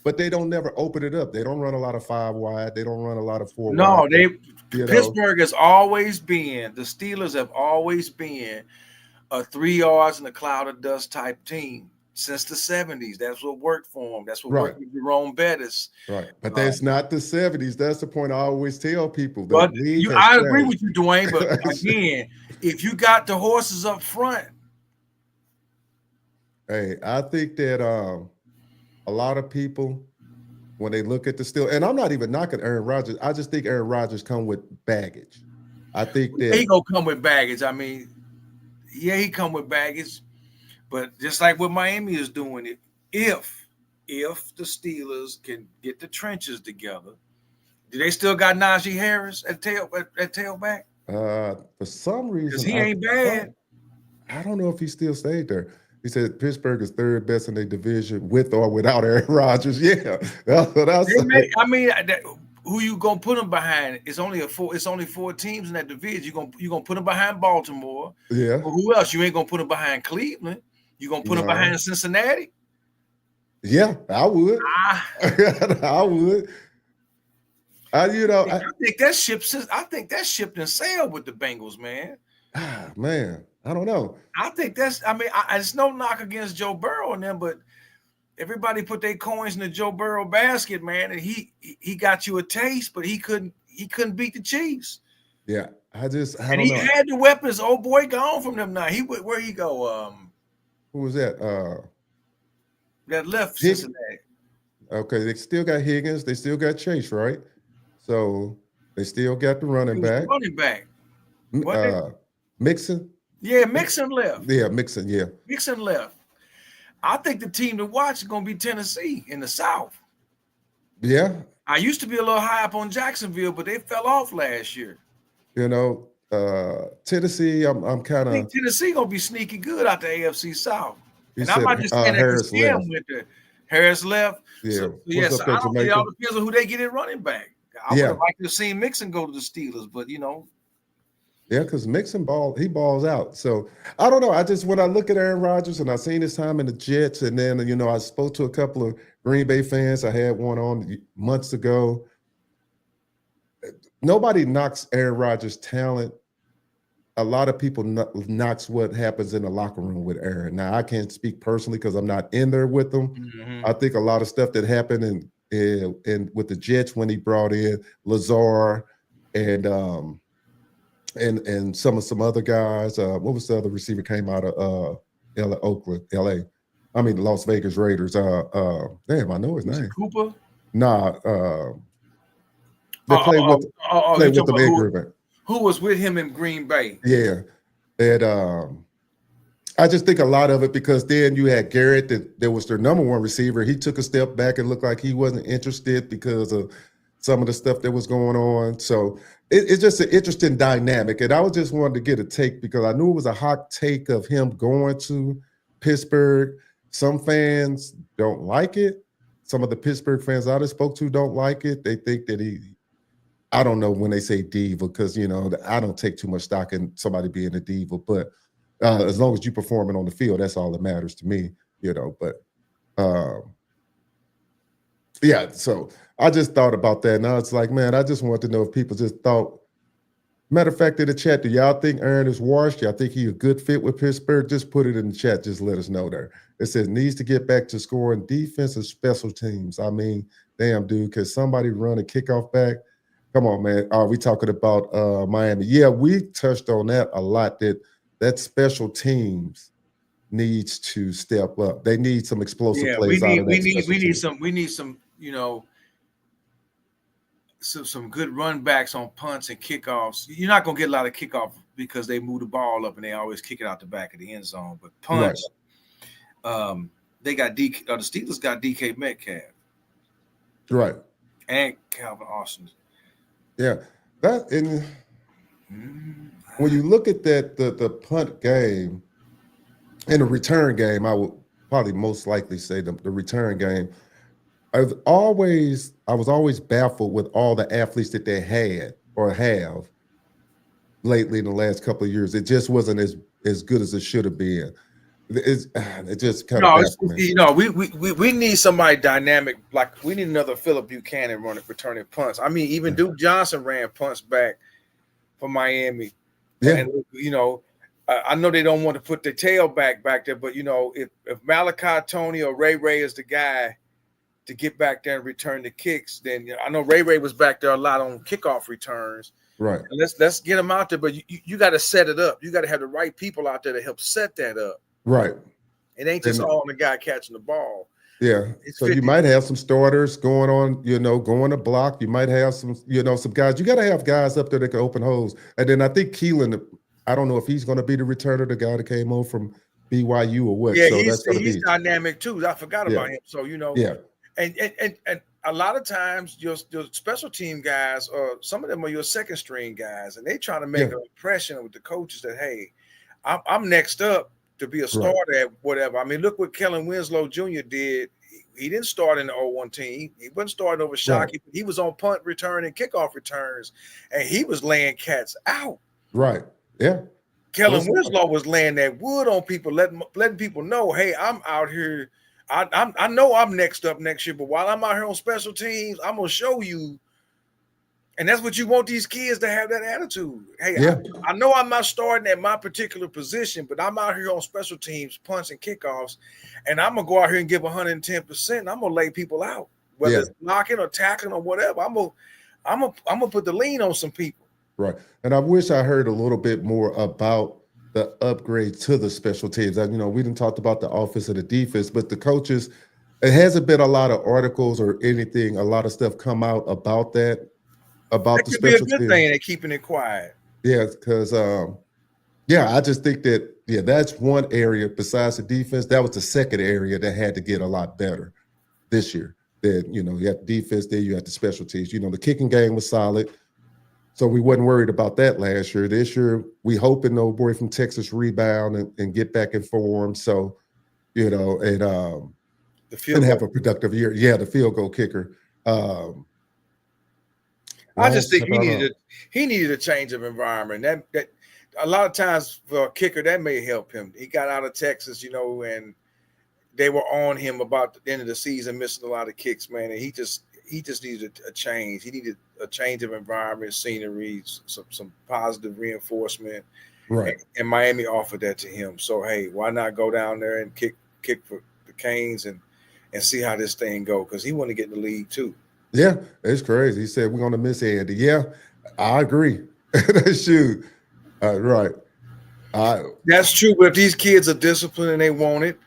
but they don't never open it up. They don't run a lot of 5 wide. They don't run a lot of 4 wide. Pittsburgh has always been, the Steelers have always been a 3 yards in a cloud of dust type team since the 70s. That's what worked for them. That's what worked with Jerome Bettis. Right. But that's not the 70s. That's the point I always tell people. But I agree with you, Dwayne. But again, if you got the horses up front, Hey, I think that a lot of people, when they look at the Steelers, and I'm not even knocking Aaron Rodgers. I just think Aaron Rodgers come with baggage. I think that he gonna come with baggage. I mean, yeah, he come with baggage, but just like what Miami is doing, it if the Steelers can get the trenches together, do they still got Najee Harris at tailback? For some reason, Because he ain't bad. I don't know if he still stayed there. He said Pittsburgh is third best in their division with or without Aaron Rodgers. Yeah, that's what I said. Who you gonna put them behind? It's only 4 teams in that division. You gonna put them behind Baltimore? Yeah. Well, who else? You ain't gonna put them behind Cleveland. You gonna put them behind Cincinnati? Yeah, I would. I would. I think that ship done sailed with the Bengals, man. Man, I don't know. I think it's no knock against Joe Burrow and them, but everybody put their coins in the Joe Burrow basket, man, and he got you a taste, but he couldn't beat the Chiefs. Yeah, I don't know. He had the weapons. Old boy gone from them now. Where he go? Who was that? That left Cincinnati. Okay, they still got Higgins. They still got Chase, right? So they still got the running back. Mixon. Yeah, Mixon left. Yeah, Mixon. Yeah, Mixon left. I think the team to watch is going to be Tennessee in the South. Yeah. I used to be a little high up on Jacksonville, but they fell off last year. You know, Tennessee, I'm kind of. I think Tennessee going to be sneaky good out the AFC South. And I might just stand at the scam with the Harris left. Yeah. So yes, I don't think it all depends on who they get at running back. I would have liked to have seen Mixon go to the Steelers, but Yeah, because Mixon he balls out. So I don't know. When I look at Aaron Rodgers and I seen his time in the Jets, and then I spoke to a couple of Green Bay fans. I had one on months ago. Nobody knocks Aaron Rodgers' talent. A lot of people knocks what happens in the locker room with Aaron. Now I can't speak personally because I'm not in there with them. Mm-hmm. I think a lot of stuff that happened in with the Jets when he brought in Lazar and some other guys. What was the other receiver came out of LA? I mean Las Vegas Raiders. Damn, I know his name. Cooper? Nah. They played with the big group. Who was with him in Green Bay? Yeah. And I just think a lot of it because then you had Garrett that was their number one receiver. He took a step back and looked like he wasn't interested because of some of the stuff that was going on. So it's just an interesting dynamic. And I was just wanted to get a take because I knew it was a hot take of him going to Pittsburgh. Some fans don't like it. Some of the Pittsburgh fans I just spoke to don't like it. They think that I don't know when they say diva because, I don't take too much stock in somebody being a diva. But as long as you're performing on the field, that's all that matters to me, But yeah, so I just thought about that. Now it's like, man, I just want to know if people just thought. Matter of fact, in the chat, do y'all think Aaron is washed? Y'all think he's a good fit with Pittsburgh? Just put it in the chat. Just let us know there. It says needs to get back to scoring defense and special teams. I mean, damn, dude, can somebody run a kickoff back? Come on, man. Are we talking about Miami? Yeah, we touched on that a lot, that special teams needs to step up. They need some explosive plays out of that. We need some, some good run backs on punts and kickoffs. You're not going to get a lot of kickoff because they move the ball up and they always kick it out the back of the end zone. But punts, they got the Steelers got DK Metcalf. Right. And Calvin Austin. Yeah. When you look at that, the punt game and the return game, I would probably most likely say the return game. I was always baffled with all the athletes that they had or have lately in the last couple of years. It just wasn't as good as it should have been. It just kind of baffled me. We need somebody dynamic. Like we need another Phillip Buchanan returning punts. I mean, even Duke Johnson ran punts back for Miami. Yeah. And I know they don't want to put the tailback back there, but if Malachi Tony or Ray is the guy to get back there and return the kicks, then I know Ray was back there a lot on kickoff returns. Right. And let's get him out there, but you got to set it up. You got to have the right people out there to help set that up. Right. It ain't just all on the guy catching the ball. Yeah. So you might have some starters going on, going a block. You might have some, some guys. You got to have guys up there that can open holes. And then I think Keelan, I don't know if he's going to be the returner, the guy that came over from BYU or what. Yeah, so he's dynamic too. I forgot about him. So yeah. And a lot of times your special team guys, some of them are your second string guys, and they trying to make an impression with the coaches that, hey, I'm next up to be a starter at whatever. I mean, look what Kellen Winslow Jr. did. He didn't start in the 0-1 team. He wasn't starting over Shockey. Right. He was on punt return and kickoff returns, and he was laying cats out. Right. Yeah. Kellen Winslow was laying that wood on people, letting people know, hey, I'm out here. I know I'm next up next year, but while I'm out here on special teams, I'm gonna show you. And that's what you want these kids to have, that attitude. Hey, I know I'm not starting at my particular position, but I'm out here on special teams, punts and kickoffs, and I'm gonna go out here and give 110%. I'm gonna lay people out, whether it's knocking or tackling or whatever. I'm gonna put the lean on some people. Right. And I wish I heard a little bit more about the upgrade to the special teams. We didn't talk about the offense and the defense, but the coaches, it hasn't been a lot of articles or anything, a lot of stuff come out about that. About the special teams. Be a good thing they're keeping it quiet. Yeah, because I just think that that's one area besides the defense. That was the second area that had to get a lot better this year. Then you have the defense, then you have the special teams. The kicking game was solid, so we wasn't worried about that last year. This year, we hoping the old boy from Texas rebound and get back in form. So, and have a productive year. Yeah, the field goal kicker. I just think he needed a change of environment. That a lot of times for a kicker that may help him. He got out of Texas, and they were on him about the end of the season, missing a lot of kicks, man. And he just needed a change. He needed a change of environment, scenery, some positive reinforcement. Right. And Miami offered that to him. So hey, why not go down there and kick for the Canes and see how this thing go? Because he wanted to get in the league too. Yeah, it's crazy. He said we're going to miss Andy. Yeah, I agree. Shoot. Right. That's true. But if these kids are disciplined and they want it,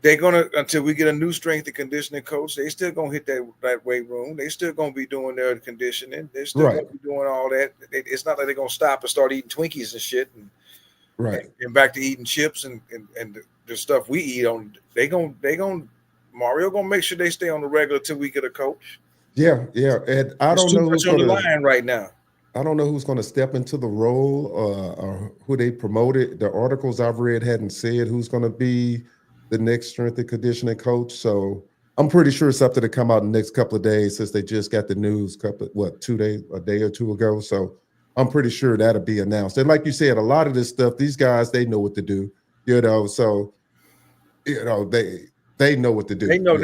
they're going to, until we get a new strength and conditioning coach, they still going to hit that weight room. They still going to be doing their conditioning. They're still going to be doing all that. It's not that they're going to stop and start eating Twinkies and shit and back to eating chips and the stuff we eat on. Mario going to make sure they stay on the regular till we get a coach. Yeah, and I don't know who's on the line right now. I don't know who's going to step into the role or who they promoted. The articles I've read hadn't said who's going to be the next strength and conditioning coach. So I'm pretty sure something to come out in the next couple of days since they just got the news a day or two ago. So I'm pretty sure that'll be announced. And like you said, a lot of this stuff, these guys, they know what to do. So they know what to do. They know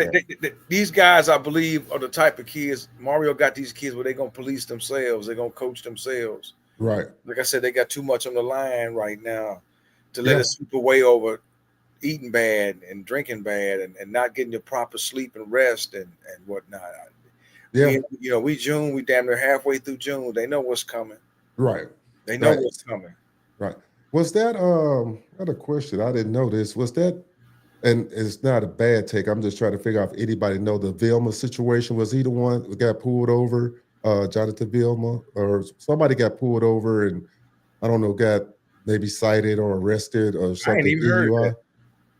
these guys, I believe, are the type of kids. Mario got these kids where they're going to police themselves. They're going to coach themselves. Right. Like I said, they got too much on the line right now to let it slip away over eating bad and drinking bad and not getting your proper sleep and rest and whatnot. Yeah. We damn near halfway through June. They know what's coming. Right. They know what's coming. Right. Was that I had a question. I didn't know this. Was that, and it's not a bad take, I'm just trying to figure out if anybody know the Vilma situation. Was he the one who got pulled over, Jonathan Vilma, or somebody got pulled over and I don't know, got maybe cited or arrested or something? I ain't even heard that.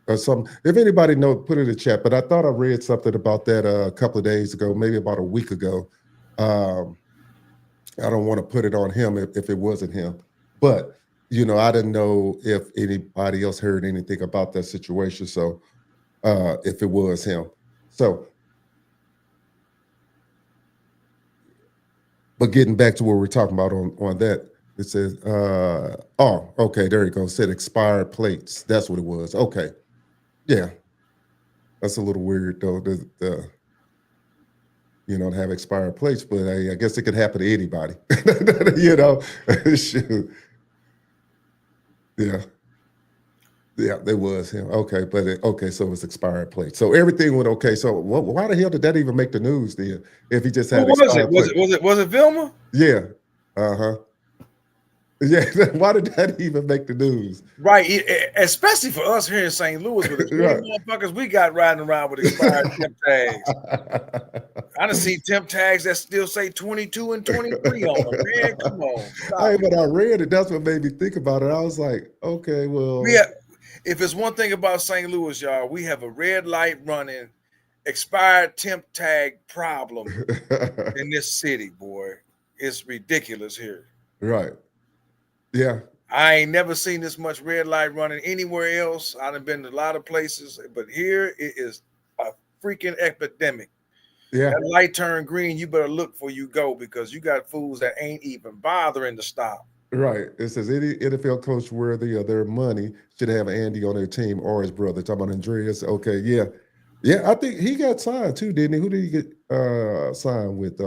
Or something. If anybody know, put it in the chat. But I thought I read something about that a couple of days ago, maybe about a week ago. I don't want to put it on him if it wasn't him. But I didn't know if anybody else heard anything about that situation. So if it was him. So, but getting back to what we're talking about on that, it says, okay, there you go. It said expired plates. That's what it was. Okay. Yeah. That's a little weird though, to have expired plates, but I guess it could happen to anybody. Shoot. Yeah, there was him. Okay, but so it was expired plate. So everything went okay. So why the hell did that even make the news then? If he just had expired plate? Was it Vilma? Yeah. Uh-huh. Yeah, why did that even make the news? Right, especially for us here in St. Louis with the Right. motherfuckers we got riding around with expired temp tags. I done seen temp tags that still say 22 and 23 on them. Man, come on, stop. Hey, but I read it. That's what made me think about it. I was like, okay, well. If it's one thing about St. Louis, y'all, we have a red light running, expired temp tag problem in this city, boy. It's ridiculous here. Right. Yeah. I ain't never seen this much red light running anywhere else. I've been to a lot of places, but here it is a freaking epidemic. Yeah. That light turned green, you better look before you go because you got fools that ain't even bothering to stop. Right. It says any NFL coach worthy of their money should have Andy on their team or his brother. Talking about Andreas. Okay, yeah. Yeah, I think he got signed too, didn't he? Who did he get signed with?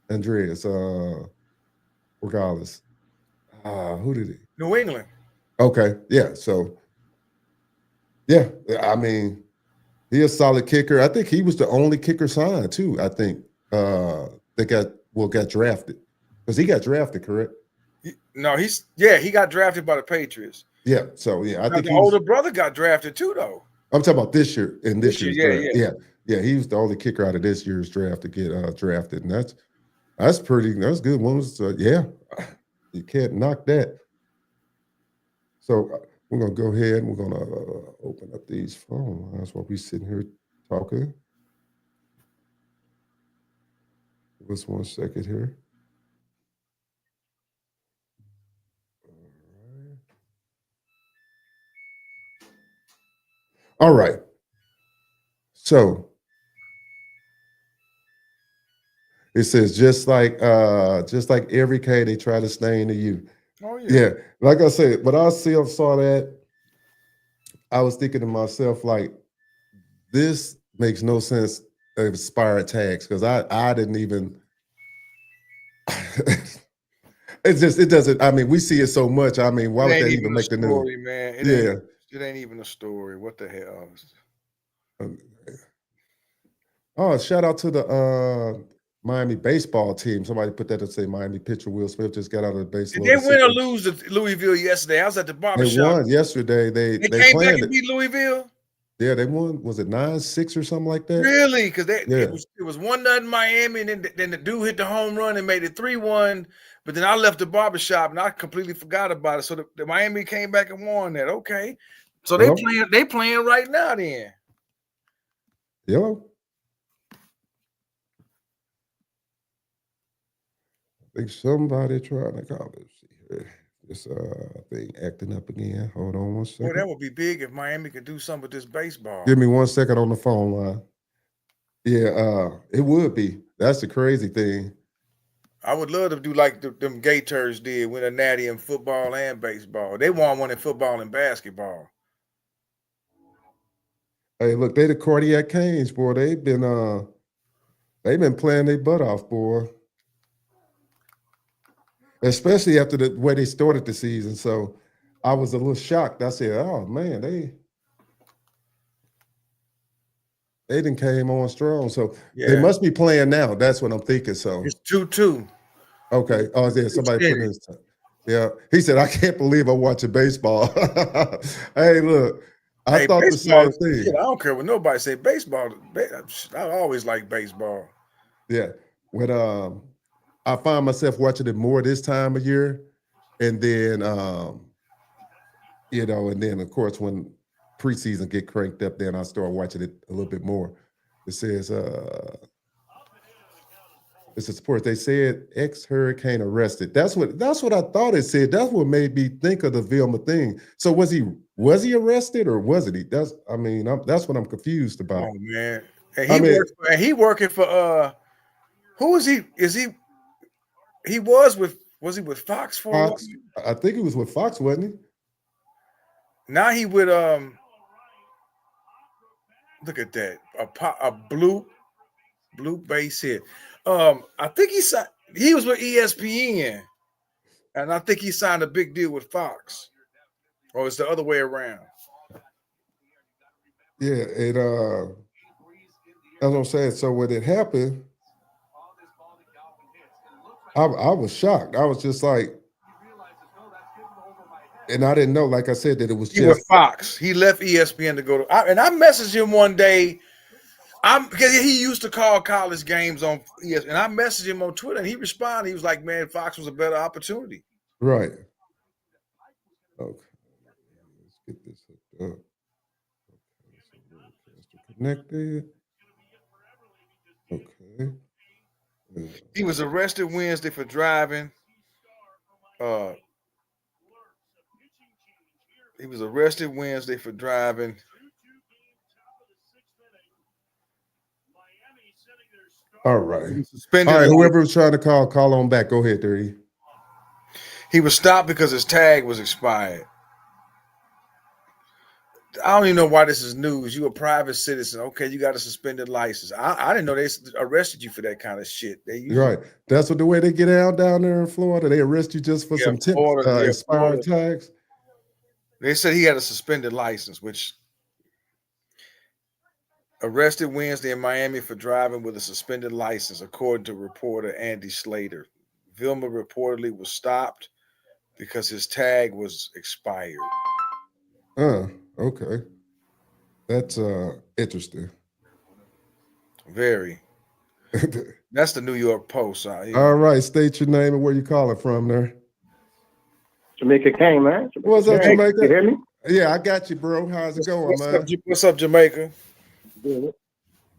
Andreas, regardless. Who did he? New England. Okay, yeah. So, yeah, I mean, he's a solid kicker. I think he was the only kicker signed too. I think that got drafted because he got drafted, correct? No, he got drafted by the Patriots. Yeah. So yeah, I think the older brother got drafted too, though. I'm talking about this year in this year's draft. Yeah. Yeah. He was the only kicker out of this year's draft to get drafted, and that's good. One was you can't knock that. So we're gonna go ahead and we're gonna open up these phone lines while we sitting here talking. Give us 1 second here. All right. So it says just like every K they try to stain to you. Oh Yeah. Like I said, when I saw that, I was thinking to myself, like, this makes no sense of expired tags because I didn't even it doesn't. I mean, we see it so much. I mean, why would they even make the news? Man. It ain't even a story. What the hell? Oh, shout out to the Miami baseball team. Somebody put that to say Miami pitcher Will Smith just got out of the base. Did they win or lose to Louisville yesterday? I was at the barbershop. They won yesterday. They came back and beat Louisville. Yeah, they won. Was it 9-6 or something like that? Really? Because it was 1-0 Miami, and then the dude hit the home run and made it 3-1. But then I left the barbershop and I completely forgot about it. So the Miami came back and won that. Okay, so they playing right now then. Yeah. I think somebody trying to call it. See here. This thing acting up again. Hold on 1 second. Boy, that would be big if Miami could do something with this baseball. Give me 1 second on the phone line. Yeah, it would be. That's the crazy thing. I would love to do like them Gators did, win a natty in football and baseball. They won one in football and basketball. Hey, look, they the Cardiac Canes, boy. They've been playing their butt off, boy. Especially after the way they started the season. So I was a little shocked. I said, oh man, they done came on strong. So they must be playing now. That's what I'm thinking. So it's 2-2. Okay. Oh, yeah, somebody put in his time. Yeah. He said, I can't believe I'm watching baseball. Hey, look, I thought the same thing. Shit, I don't care what nobody say. Baseball, I always like baseball. Yeah. When I find myself watching it more this time of year. And then and then of course when preseason get cranked up, then I start watching it a little bit more. It says it's a sport. They said ex-Hurricane arrested. That's what I thought it said. That's what made me think of the Vilma thing. So was he arrested or wasn't he? That's what I'm confused about. Oh man. And he working for who is he? Was he with Fox for Fox? I think he was with Fox, wasn't he? Now he with look at that. A blue base hit. I think he was with ESPN, and I think he signed a big deal with Fox, or it's the other way around. Yeah, that's what I'm saying. So when it happened, I was shocked. I was just like, and I didn't know, like I said, that it was just Fox. He left ESPN to go to, and I messaged him one day. Because he used to call college games on ESPN, and I messaged him on Twitter, and he responded. He was like, "Man, Fox was a better opportunity." Right. Okay. Let's get this hooked up. Okay, so connected. Okay. He was arrested Wednesday for driving. He was arrested Wednesday for driving. All right. Suspended. All right. Whoever was trying to call on back. Go ahead, Dirty. He was stopped because his tag was expired. I don't even know why this is news. You a private citizen. Okay, you got a suspended license. I didn't know they arrested you for that kind of shit. Right. That's what the way they get down there in Florida. They arrest you just for some expired tags. They said he had a suspended license, which arrested Wednesday in Miami for driving with a suspended license, according to reporter Andy Slater. Vilma reportedly was stopped because his tag was expired. Okay. That's interesting. Very. That's the New York Post. All right. State your name and where you calling from there. Jamaica King, man. What's up, Jamaica? You hear me? Yeah, I got you, bro. How's it going, man? What's up, Jamaica? Good.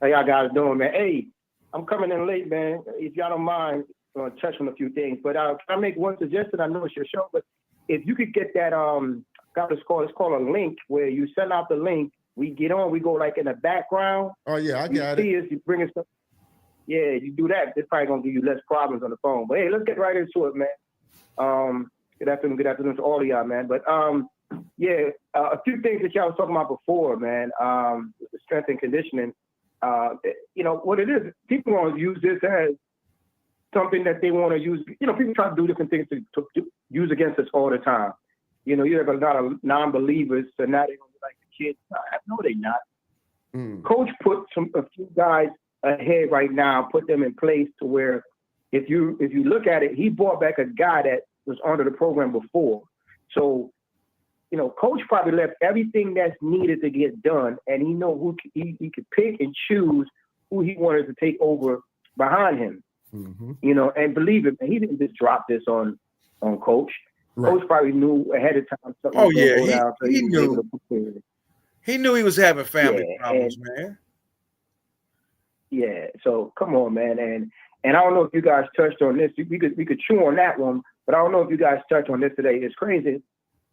How y'all guys doing, man? Hey, I'm coming in late, man. If y'all don't mind, I'm going to touch on a few things. But can I make one suggestion? I know it's your show, but if you could get that, it's called a link, where you send out the link, we get on, we go like in the background. Oh, yeah, I got it. You bring us stuff. Yeah, you do that, it's probably going to give you less problems on the phone. But hey, let's get right into it, man. Good afternoon to all of y'all, man. But a few things that y'all was talking about before, man. Strength and conditioning. What it is, people want to use this as something that they want to use. People try to do different things to use against us all the time. You have a lot of non-believers, so now they don't like the kids. No, they're not. Coach put a few guys ahead right now, put them in place to where if you look at it, he brought back a guy that was under the program before. So, Coach probably left everything that's needed to get done, and he know who he could pick and choose who he wanted to take over behind him. And believe it, he didn't just drop this on Coach. Right. Coach probably knew ahead of time something. Oh yeah, he knew. He knew he was having family problems, man. Yeah, so come on, man, and I don't know if you guys touched on this. We could chew on that one, but I don't know if you guys touched on this today. It's crazy.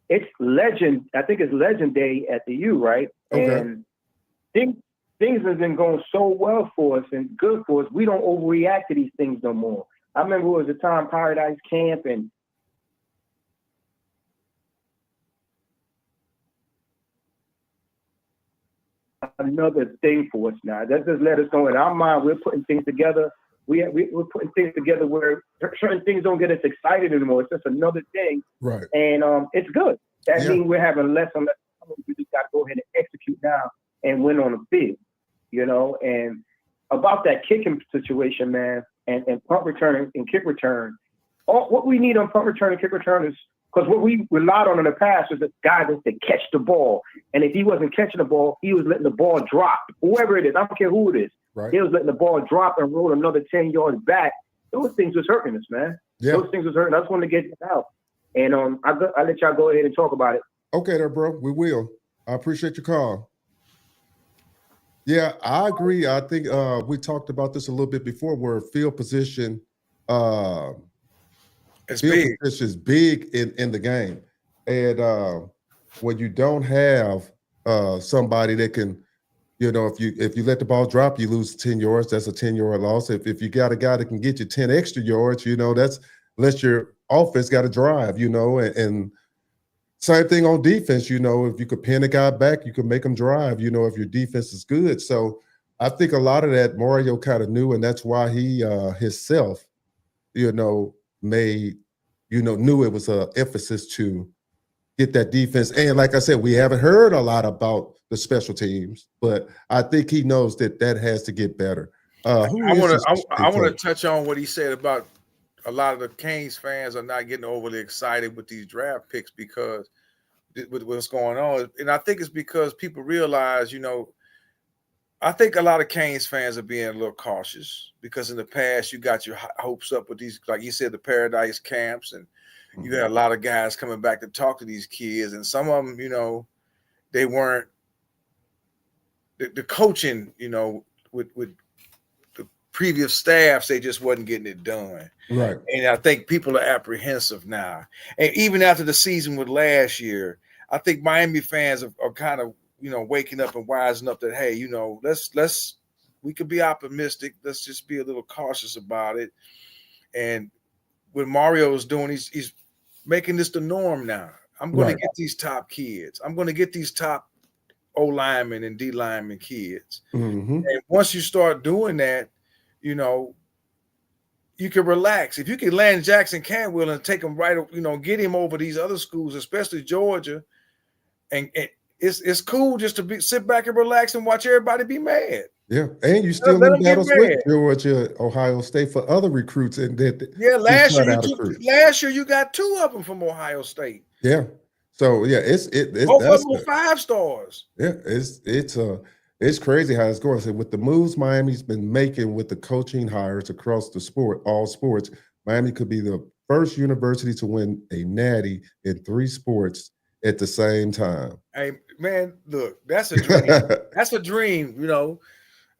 It's Legend. I think it's Legend Day at the U, right? Okay. And things have been going so well for us and good for us. We don't overreact to these things no more. I remember it was a time Paradise Camp and another thing for us now. That just let us know in our mind we're putting things together. We're putting things together where certain things don't get us excited anymore. It's just another thing. Right. And it's good. That means we're having less and less. We just got to go ahead and execute now and win on the field, And about that kicking situation, man, and punt return and kick return, what we need on punt return and kick return is, because what we relied on in the past was the guy that could catch the ball. And if he wasn't catching the ball, he was letting the ball drop. Whoever it is, I don't care who it is. Right. He was letting the ball drop and roll another 10 yards back. Those things was hurting us, man. Yeah. Those things was hurting. I just want to get it out. And I'll let y'all go ahead and talk about it. Okay there, bro. We will. I appreciate your call. Yeah, I agree. I think we talked about this a little bit before, where field position position is big in the game. And when you don't have somebody that can, if you let the ball drop, you lose 10 yards. That's a 10-yard loss. If you got a guy that can get you 10 extra yards, that's less your offense got to drive, and same thing on defense, if you could pin a guy back, you could make him drive, if your defense is good. So I think a lot of that Mario kind of knew, and that's why he himself, made, knew it was an emphasis to get that defense. And like I said, we haven't heard a lot about the special teams, but I think he knows that has to get better. I want to touch on what he said about a lot of the Canes fans are not getting overly excited with these draft picks because with what's going on. And I think it's because people realize, I think a lot of Canes fans are being a little cautious because in the past you got your hopes up with these, like you said, the Paradise camps, and you had a lot of guys coming back to talk to these kids, and some of them, they weren't the coaching, with the previous staffs, they just wasn't getting it done. Right. And I think people are apprehensive now. And even after the season with last year, I think Miami fans are kind of, waking up and wising up that, hey, we could be optimistic. Let's just be a little cautious about it. And what Mario is doing, he's making this the norm now. I'm going to get these top kids. I'm going to get these top O linemen and D linemen kids. Mm-hmm. And once you start doing that, you can relax. If you can land Jackson Cantwell and take him right, get him over these other schools, especially Georgia, and it's cool just to sit back and relax and watch everybody be mad. Yeah, and you still in battles with Georgia, Ohio State for other recruits, and last year you got 2 of them from Ohio State. Yeah, so yeah, it's both of them 5 stars. Yeah, it's crazy how it's going. So with the moves Miami's been making with the coaching hires across the all sports, Miami could be the first university to win a natty in 3 sports at the same time. Hey man, look, that's a dream. That's a dream.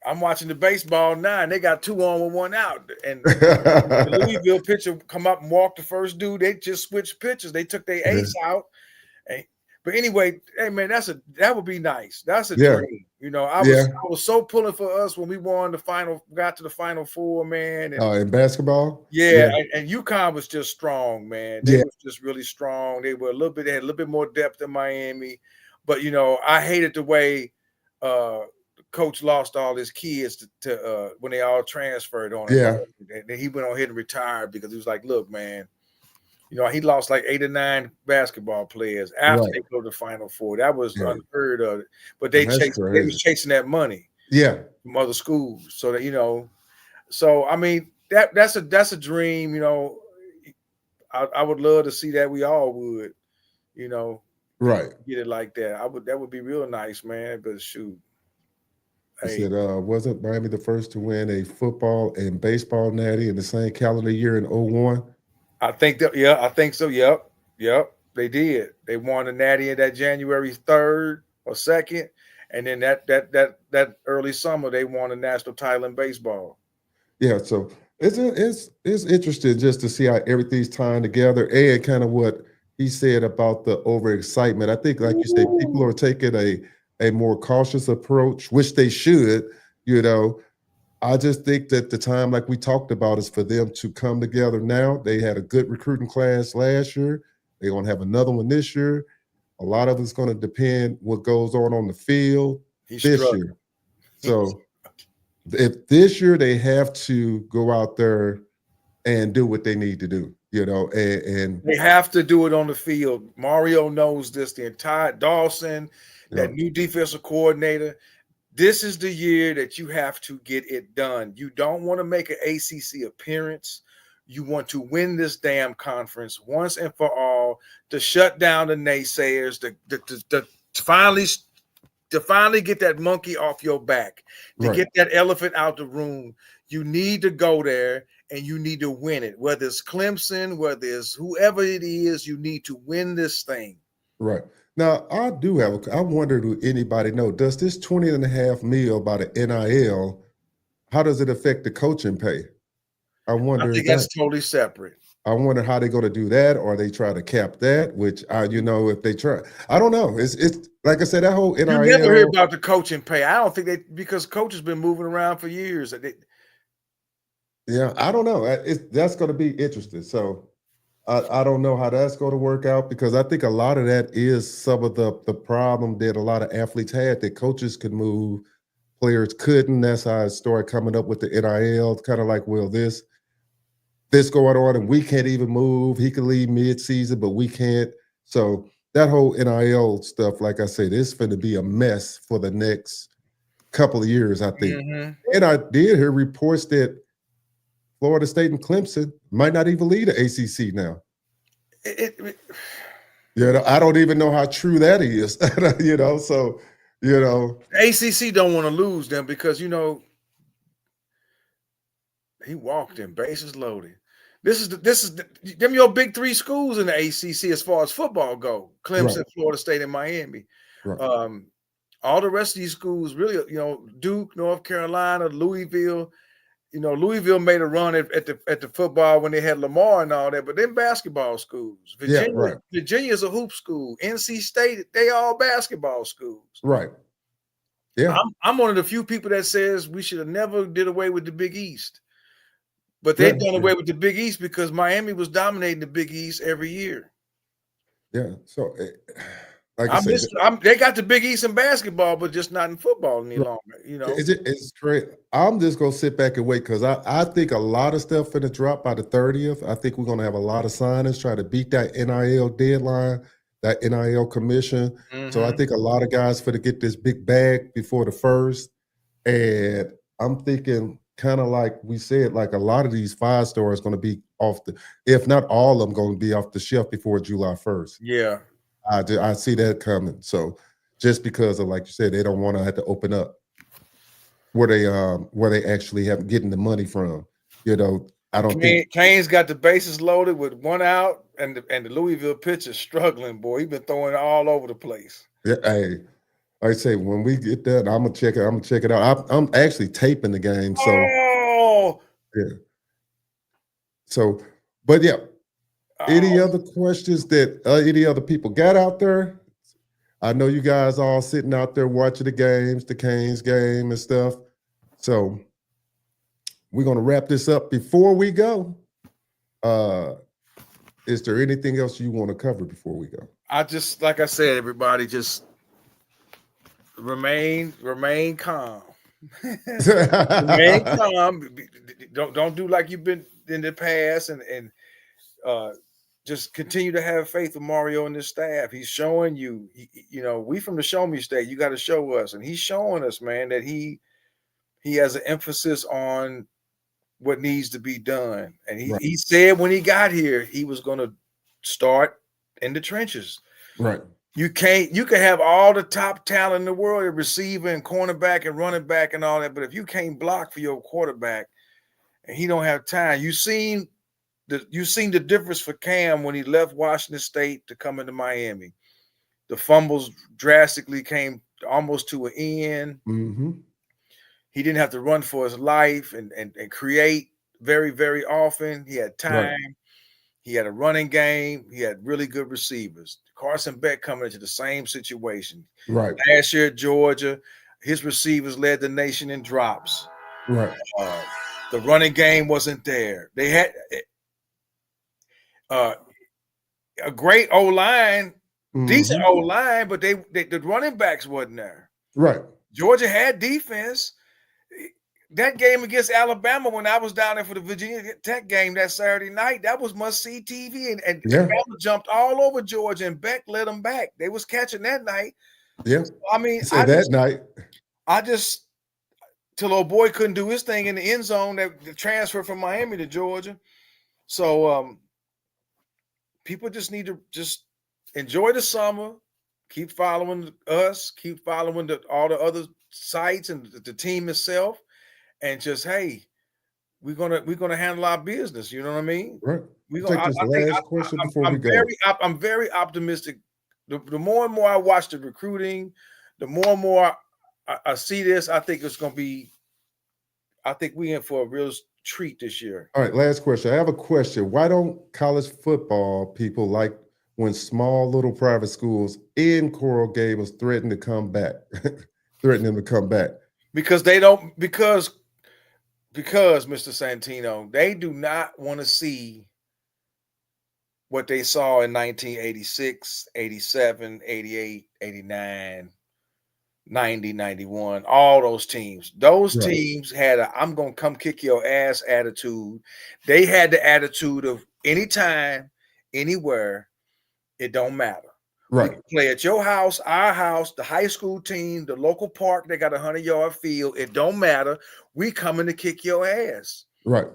I'm watching the baseball now, and they got 2 on with 1 out. And the Louisville pitcher come up and walk the first dude. They just switched pitchers. They took their ace out. But anyway, hey man, that would be nice. That's a dream. I was so pulling for us when we won got to the Final Four, man. And, in basketball? Yeah, and UConn was just strong, man. They was just really strong. They had a little bit more depth than Miami. But I hated the way coach lost all his kids to when they all transferred on him. Yeah. And then he went on ahead and retired because he was like, look, man, he lost like 8 or 9 basketball players after they go to the Final Four. That was unheard of. But they was chasing that money. Yeah. From other schools. So that, so I mean, that's a dream, I would love to see that. We all would, right. Get it like that. That would be real nice, man. But shoot. He said, wasn't Miami the first to win a football and baseball natty in the same calendar year in 2001? I think I think so. Yep. They did. They won the natty in that January 3rd or 2nd. And then that early summer, they won a national title in baseball. Yeah, so it's interesting just to see how everything's tying together and kind of what he said about the overexcitement. I think, like you said, people are taking a more cautious approach, which they should, I just think that the time, like we talked about, is for them to come together now. They had a good recruiting class last year. They're going to have another one this year. A lot of it's going to depend what goes on the field this year. So if this year they have to go out there and do what they need to do, and they have to do it on the field. Mario knows this. The entire Dawson, that new defensive coordinator. This is the year that you have to get it done. You don't want to make an ACC appearance. You want to win this damn conference once and for all, to shut down the naysayers, to finally get that monkey off your back, to get that elephant out the room. You need to go there and you need to win it. Whether it's Clemson, whether it's whoever it is, you need to win this thing. Right. Now, I wonder, do anybody know, does this $20.5 million by the NIL, how does it affect the coaching pay? I think that's totally separate. I wonder how they're going to do that, or they try to cap that, which, if they try. I don't know. It's like I said, that whole NIL. You never hear about the coaching pay. I don't think because coaches been moving around for years. Yeah, I don't know. That's going to be interesting. So I don't know how that's going to work out, because I think a lot of that is some of the problem that a lot of athletes had, that coaches could move, players couldn't. That's how it started coming up with the NIL. It's kind of like, well, this going on and we can't even move. He can leave mid-season, but we can't. So that whole NIL stuff, like I said, it's going to be a mess for the next couple of years, I think. Mm-hmm. And I did hear reports that Florida State and Clemson might not even lead the ACC now. I don't even know how true that is. So the ACC don't want to lose them because he walked in bases loaded. This is them your big three schools in the ACC as far as football go: Clemson, right. Florida State, and Miami. Right. All the rest of these schools, really, Duke, North Carolina, Louisville. Louisville made a run at the football when they had Lamar and all that, but then basketball schools. Virginia's a hoop school. NC State, they all basketball schools. Right. Yeah. I'm one of the few people that says we should have never did away with the Big East. But they've done away with the Big East because Miami was dominating the Big East every year. Yeah. So, they got the Big East in basketball, but just not in football any longer. It's great. I'm just gonna sit back and wait because I think a lot of stuff finna drop by the 30th. I think we're gonna have a lot of signings try to beat that NIL deadline, that NIL commission. Mm-hmm. So I think a lot of guys finna get this big bag before the 1st, and I'm thinking, kind of like we said, like a lot of these 5 stars going to be off if not all of them, going to be off the shelf before July 1st. Yeah, I see that coming. So just because of, like you said, they don't want to have to open up where they actually have getting the money from. I don't think Kane's got the bases loaded with 1 out, and the Louisville pitcher's struggling. Boy, he's been throwing it all over the place. Yeah, hey. I say when we get that, I'm gonna check it out. I'm actually taping the game, so yeah. So, but yeah. Any other questions that any other people got out there? I know you guys all sitting out there watching the games, the Canes game and stuff. So we're gonna wrap this up. Before we go, is there anything else you want to cover before we go? Like I said, everybody just remain calm. Remain calm. Don't do like you've been in the past, and just continue to have faith with Mario and his staff. He's showing you, we from the Show Me State. You got to show us, and he's showing us, man, that he has an emphasis on what needs to be done. And he said when he got here, he was going to start in the trenches. Right. You can have all the top talent in the world, a receiver and cornerback and running back and all that, but if you can't block for your quarterback and he don't have time, you've seen the difference for Cam when he left Washington State to come into Miami. The fumbles drastically came almost to an end. Mm-hmm. He didn't have to run for his life and create very, very often. He had time. Right. He had a running game. He had really good receivers. Carson Beck coming into the same situation. Right. Last year at Georgia, his receivers led the nation in drops. Right. The running game wasn't there. They had a great O-line, decent O-line, but the running backs wasn't there. Right. Georgia had defense. That game against Alabama, when I was down there for the Virginia Tech game that Saturday night, that was must-see TV. And Alabama jumped all over Georgia, and Beck led them back. They was catching that night. Yeah. I mean, till old boy couldn't do his thing in the end zone, the transfer from Miami to Georgia. So people just need to just enjoy the summer, keep following us, keep following all the other sites and the team itself. And just, hey, we're gonna handle our business. You know what I mean? Right. I'm very optimistic. The more and more I watch the recruiting, the more and more I see this. I think it's gonna be. I think we're in for a real treat this year. All right. Last question. I have a question. Why don't college football people like when small little private schools in Coral Gables threaten to come back? Threaten them to come back because they don't. Because Mr. Santino, they do not want to see what they saw in 1986, 87, 88, 89, 90, 91, all those teams. Those teams had I'm going to come kick your ass attitude. They had the attitude of anytime, anywhere, it don't matter. Right. We can play at your house, our house, the high school team, the local park. They got a 100-yard field. It don't matter. We coming to kick your ass. Right.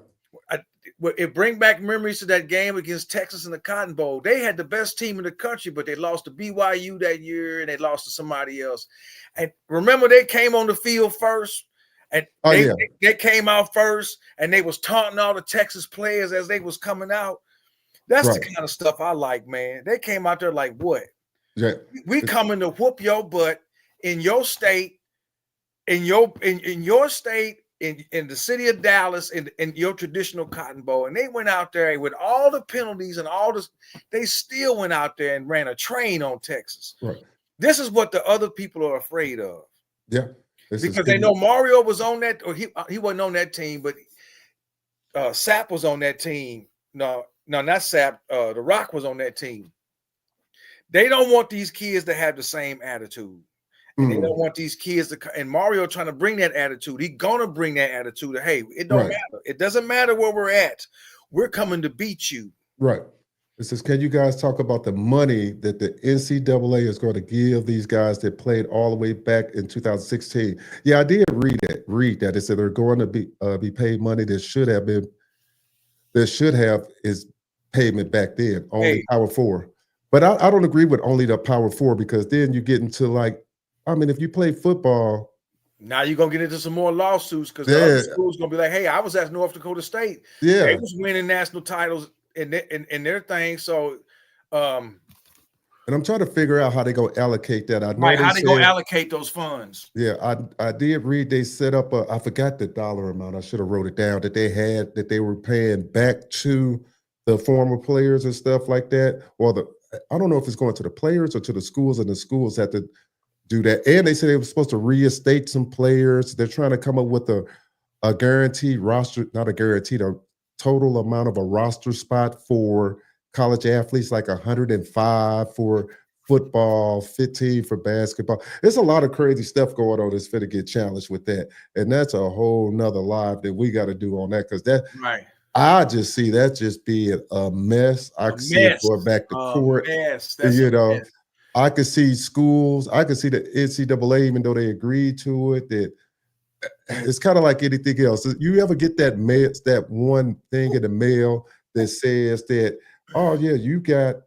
it bring back memories to that game against Texas in the Cotton Bowl. They had the best team in the country, but they lost to BYU that year, and they lost to somebody else. And remember, they came on the field first, and they came out first, and they was taunting all the Texas players as they was coming out. That's the kind of stuff I like, man. They came out there like, what? Yeah. We coming to whoop your butt in your state, in your state, in the city of Dallas, in your traditional Cotton Bowl. And they went out there with all the penalties and all this. They still went out there and ran a train on Texas. Right. This is what the other people are afraid of. Yeah. Because they know Mario was on that, or he wasn't on that team, but Sapp was on that team. No, not Sapp. The Rock was on that team. They don't want these kids to have the same attitude. And they don't want these kids to, and Mario trying to bring that attitude. He's gonna bring that attitude of, hey, it don't matter. It doesn't matter where we're at. We're coming to beat you. Right. It says, can you guys talk about the money that the NCAA is going to give these guys that played all the way back in 2016? Yeah, I did read that. It said they're going to be paid money that should have is payment back then, only Power 4. But I don't agree with only the Power 4, because then you get into like, I mean, if you play football. Now you're going to get into some more lawsuits, because the other school's going to be like, hey, I was at North Dakota State. Yeah. They was winning national titles in their thing. So, and I'm trying to figure out how they go allocate that. I know how they go allocate those funds. Yeah, I did read they set up I forgot the dollar amount. I should have wrote it down, that they were paying back to the former players and stuff like that. Or I don't know if it's going to the players or to the schools, and the schools have to do that. And they said they were supposed to reinstate some players. They're trying to come up with a guaranteed roster, not a guaranteed, a total amount of a roster spot for college athletes, like 105 for football, 15 for basketball. There's a lot of crazy stuff going on that's going to get challenged with that. And that's a whole nother live that we got to do on that, because I just see that just being a mess. I can see it going back to court. I could see schools, I could see the NCAA, even though they agreed to it, that it's kind of like anything else. You ever get that one thing in the mail that says that, oh yeah, you got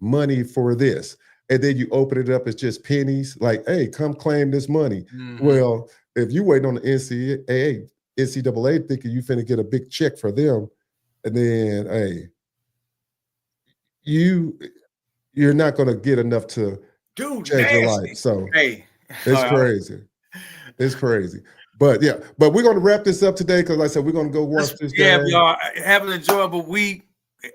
money for this, and then you open it up, it's just pennies, like, hey, come claim this money. Well, if you wait on the NCAA thinking you finna get a big check for them, and then, hey, you're not going to get enough to change your life. So it's crazy. It's crazy. But yeah, but we're going to wrap this up today, because like I said, we're going to go watch this game. Yeah, y'all have an enjoyable week.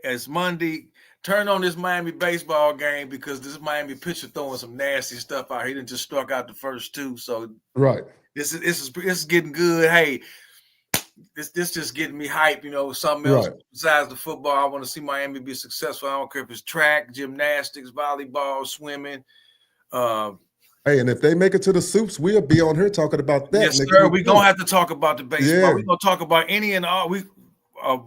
It's Monday. Turn on this Miami baseball game, because this Miami pitcher throwing some nasty stuff out. He didn't just struck out the first 2. So this is getting good. Hey, this just getting me hype, something else besides the football. I want to see Miami be successful. I don't care if it's track, gymnastics, volleyball, swimming. Hey, and if they make it to the Soups, we'll be on here talking about that. Yes, sir. We're going to have to talk about the baseball. Yeah. We're going to talk about any and all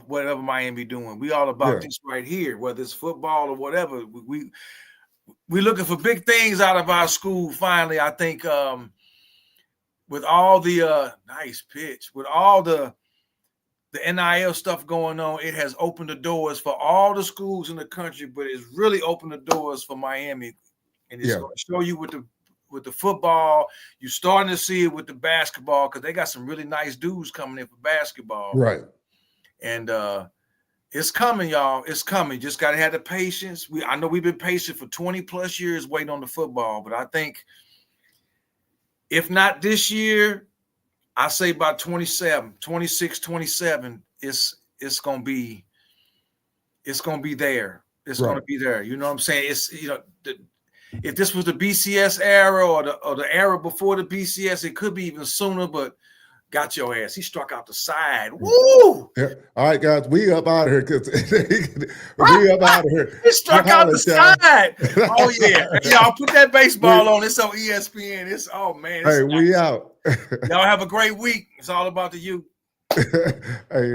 whatever Miami doing. We all about this right here, whether it's football or whatever. We're looking for big things out of our school finally, I think, with all the nice pitch, with all the NIL stuff going on. It has opened the doors for all the schools in the country, but it's really opened the doors for Miami. And it's going to show you with the football. You're starting to see it with the basketball, because they got some really nice dudes coming in for basketball. Right. And it's coming, y'all. It's coming. Just got to have the patience. I know we've been patient for 20 plus years waiting on the football, but I think if not this year, I say by 26, 27, it's going to be there. It's going to be there. You know what I'm saying? It's, if this was the BCS era or the era before the BCS, it could be even sooner, but got your ass. He struck out the side. Woo! Yeah. All right, guys, we up out of here. We up out of here. He struck out the side. Oh, yeah. Y'all put that baseball on. It's on ESPN. Man. Hey, we out. Y'all have a great week. It's all about the youth. Hey,